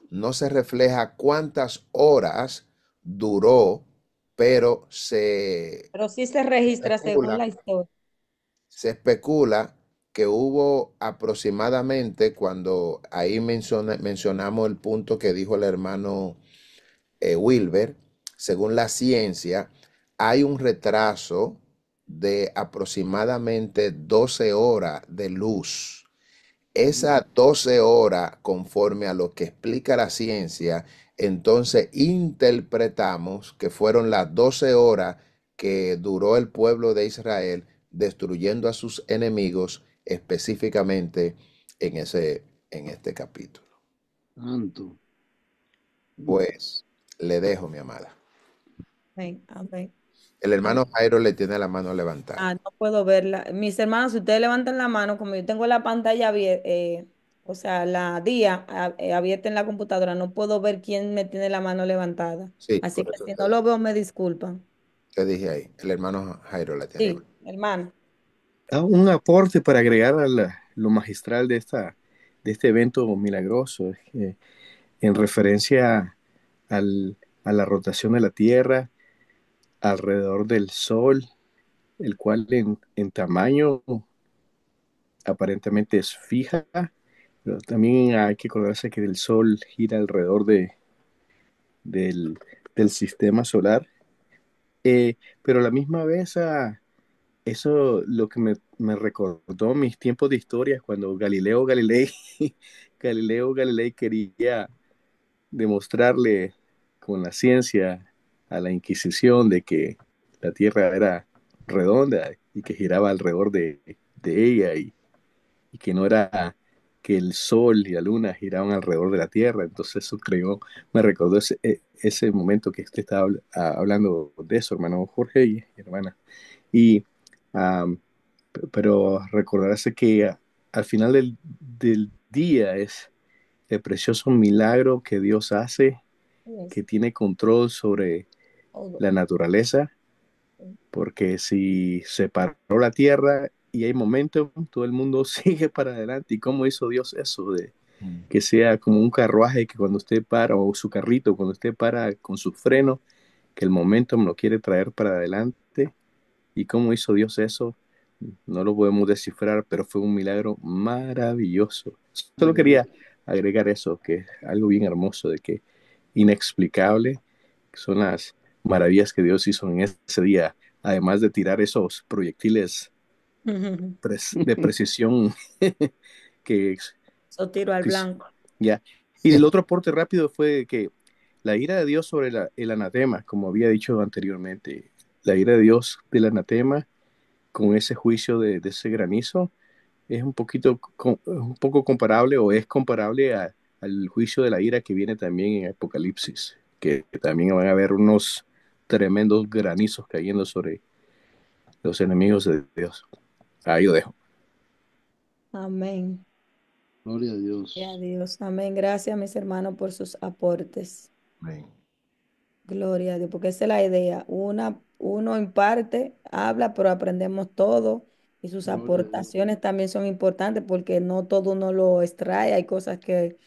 no se refleja cuántas horas duró, pero Pero sí se registra según especula, la historia. se especula que hubo aproximadamente, cuando ahí mencionamos el punto que dijo el hermano Wilber, según la ciencia, hay un retraso de aproximadamente 12 horas de luz. mm. Esas 12 horas, conforme a lo que explica la ciencia, entonces interpretamos que fueron las 12 horas que duró el pueblo de Israel destruyendo a sus enemigos, específicamente en este capítulo. Tanto. Mm. Pues le dejo, mi amada. Amén. Amén. El hermano Jairo le tiene la mano levantada. No puedo verla. Mis hermanos, si ustedes levantan la mano, como yo tengo la pantalla abierta, o sea, la día abierta en la computadora, no puedo ver quién me tiene la mano levantada. Sí, Así por que eso si no lo veo, me disculpan. te dije ahí. El hermano Jairo la tiene Sí, levantada. hermano. Un aporte para agregar a lo magistral de este evento milagroso, es que en referencia a la rotación de la Tierra alrededor del Sol, el cual en tamaño aparentemente es fija, pero también hay que acordarse que el Sol gira alrededor del, del sistema solar, pero a la misma vez eso lo que me recordó mis tiempos de historia cuando Galileo Galilei, Galileo Galilei quería demostrarle con la ciencia a la Inquisición de que la Tierra era redonda y que giraba alrededor de ella y que no era que el Sol y la Luna giraban alrededor de la Tierra. Entonces eso creó, me recordó ese momento que usted estaba hablando de eso, hermano Jorge y hermana. Y, um, pero recordarse que al final del día es el precioso milagro que Dios hace, Yes. que tiene control sobre Hold la naturaleza, on. porque si se paró la tierra y hay momentum, todo el mundo sigue para adelante. ¿Y cómo hizo Dios eso? De que sea como un carruaje que cuando usted para, o su carrito, cuando usted para con su freno, que el momentum lo quiere traer para adelante. ¿Y cómo hizo Dios eso? No lo podemos descifrar, pero fue un milagro maravilloso. Solo quería agregar eso, que es algo bien hermoso, de que inexplicable son las maravillas que Dios hizo en ese día, además de tirar esos proyectiles de precisión que, So tiro al que blanco. ya. Y el otro aporte rápido fue que la ira de Dios sobre el anatema, como había dicho anteriormente, la ira de Dios del anatema con ese juicio de ese granizo es un poco comparable o es comparable al juicio de la ira que viene también en Apocalipsis, que también van a haber unos tremendos granizos cayendo sobre los enemigos de Dios. Ahí lo dejo. Amén. Gloria a Y a Dios. Dios. Amén. Gracias, mis hermanos, por sus aportes. Amén. Gloria a Dios, porque esa es la idea. Uno en parte habla, pero aprendemos todo y sus Gloria a Dios. aportaciones también son importantes porque no todo uno lo extrae. Hay cosas que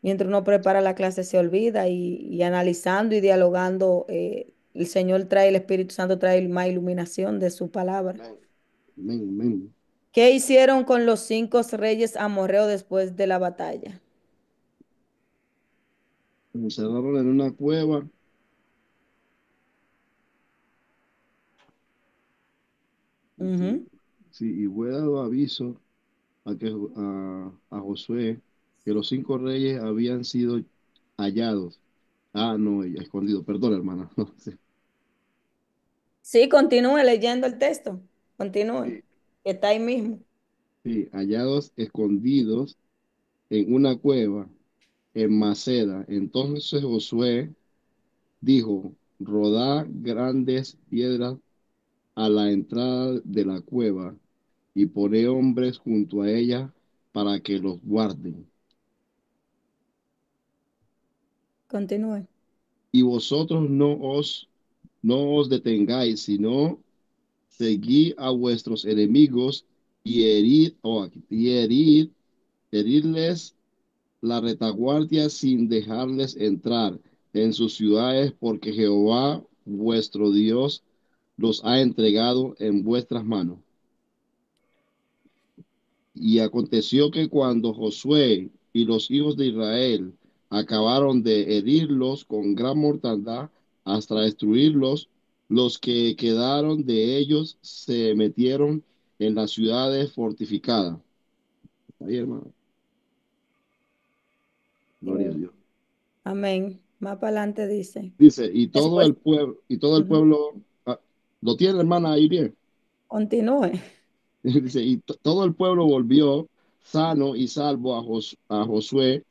mientras uno prepara la clase se olvida y analizando y dialogando, el Señor trae, el Espíritu Santo trae más iluminación de su palabra. Amén. Amén. Amén. ¿Qué hicieron con los 5 reyes amorreos después de la batalla? Nos encerraron en una cueva. Sí, Ujú. sí, y fue dado aviso a Josué que los 5 reyes habían sido hallados. Ah, no, escondidos. Perdón, hermana. No, sí, Sí, continúe leyendo el texto. Continúe. sí, Que está ahí mismo. sí, hallados escondidos en una cueva en Maceda. Entonces Josué dijo, rodad grandes piedras a la entrada de la cueva y poné hombres junto a ella para que los guarden. Continúe. Y vosotros no os detengáis, sino seguid a vuestros enemigos y heridles la retaguardia sin dejarles entrar en sus ciudades, porque Jehová vuestro Dios los ha entregado en vuestras manos. Y aconteció que cuando Josué y los hijos de Israel acabaron de herirlos con gran mortandad hasta destruirlos, los que quedaron de ellos se metieron en las ciudades fortificadas. Ahí, hermano. Gloria a Eh, Dios. Amén. Más para adelante dice. Dice, Después, y todo el ujú, pueblo, lo tiene, hermana, ahí bien. continúe. Dice, y todo el pueblo volvió sano y salvo a Josué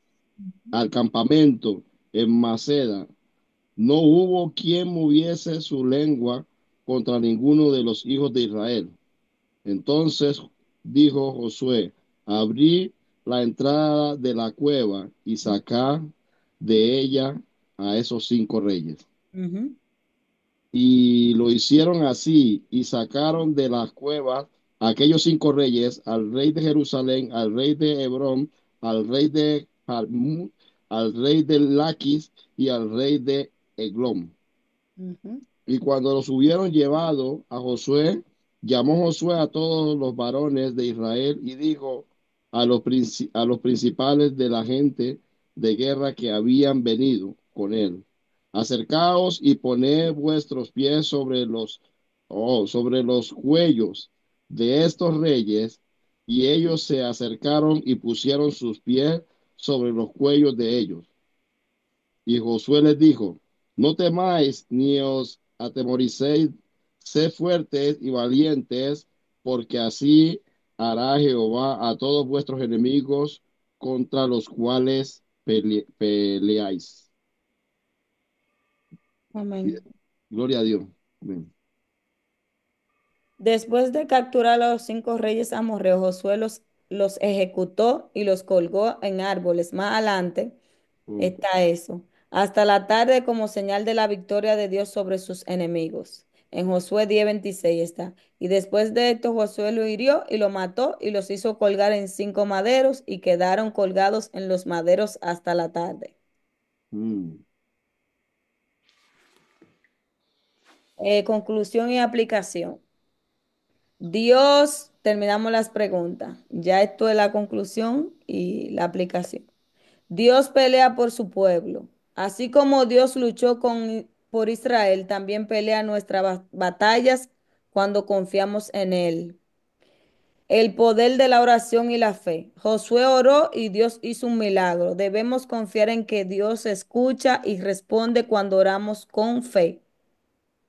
al campamento en Maceda. No hubo quien moviese su lengua contra ninguno de los hijos de Israel. Entonces dijo Josué, abrí la entrada de la cueva y sacad de ella a esos 5 reyes. Ujú. Y lo hicieron así, y sacaron de las cuevas a aquellos 5 reyes, al rey de Jerusalén, al rey de Hebrón, al rey de Jarmut, al rey de Laquis y al rey de Eglón. Ujú. Y cuando los hubieron llevado a Josué, llamó Josué a todos los varones de Israel y dijo a los principales de la gente de guerra que habían venido con él, acercaos y poned vuestros pies sobre los cuellos de estos reyes. Y ellos se acercaron y pusieron sus pies sobre los cuellos de ellos. Y Josué les dijo, no temáis ni os atemoricéis, sed fuertes y valientes, porque así hará Jehová a todos vuestros enemigos contra los cuales peleáis. Y- Amén. Gloria a Dios. Amén. Después de capturar a los 5 reyes amorreos, Josué los ejecutó y los colgó en árboles. Más adelante Mm, está eso. Hasta la tarde como señal de la victoria de Dios sobre sus enemigos. En Josué 10:26 está. Y después de esto Josué lo hirió y lo mató y los hizo colgar en 5 maderos y quedaron colgados en los maderos hasta la tarde. mm. Conclusión y aplicación. Dios, terminamos las preguntas. Ya esto es la conclusión y la aplicación. Dios pelea por su pueblo. Así como Dios luchó por Israel, también pelea nuestras batallas cuando confiamos en Él. El poder de la oración y la fe. Josué oró y Dios hizo un milagro. Debemos confiar en que Dios escucha y responde cuando oramos con fe.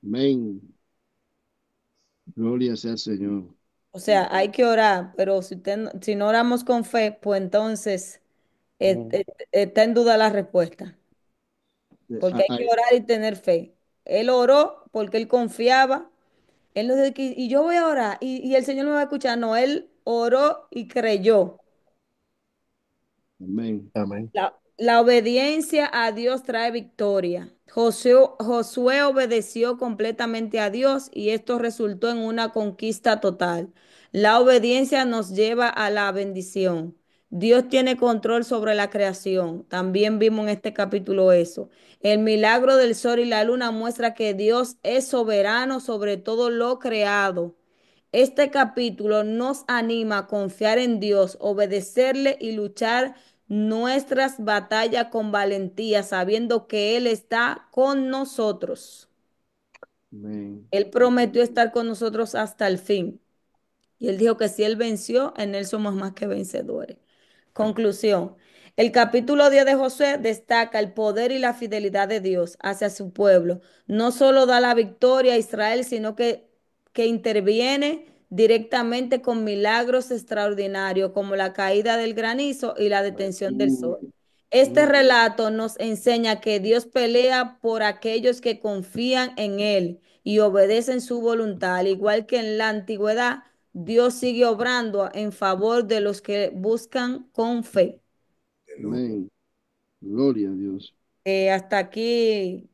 Amén. Gloria sea al Señor. O sea, hay que orar, pero si no oramos con fe, pues entonces Amén. está en duda la respuesta. Porque hay que Ay, orar y tener fe. Él oró porque él confiaba. Él no dice que, y yo voy a orar y el Señor me va a escuchar. No, él oró y creyó. amén. Amén. La obediencia a Dios trae victoria. Josué obedeció completamente a Dios y esto resultó en una conquista total. La obediencia nos lleva a la bendición. Dios tiene control sobre la creación. También vimos en este capítulo eso. El milagro del sol y la luna muestra que Dios es soberano sobre todo lo creado. Este capítulo nos anima a confiar en Dios, obedecerle y luchar nuestras batallas con valentía, sabiendo que Él está con nosotros. Amén. Él prometió estar con nosotros hasta el fin. Y él dijo que si él venció, en él somos más que vencedores. Conclusión. El capítulo 10 de Josué destaca el poder y la fidelidad de Dios hacia su pueblo. No solo da la victoria a Israel, sino que interviene directamente con milagros extraordinarios como la caída del granizo y la detención del Mm, sol. Este mm, relato nos enseña que Dios pelea por aquellos que confían en Él y obedecen su voluntad, al igual que en la antigüedad. Dios sigue obrando en favor de los que buscan con fe. Aleluya. amén. Gloria a Dios. Hasta aquí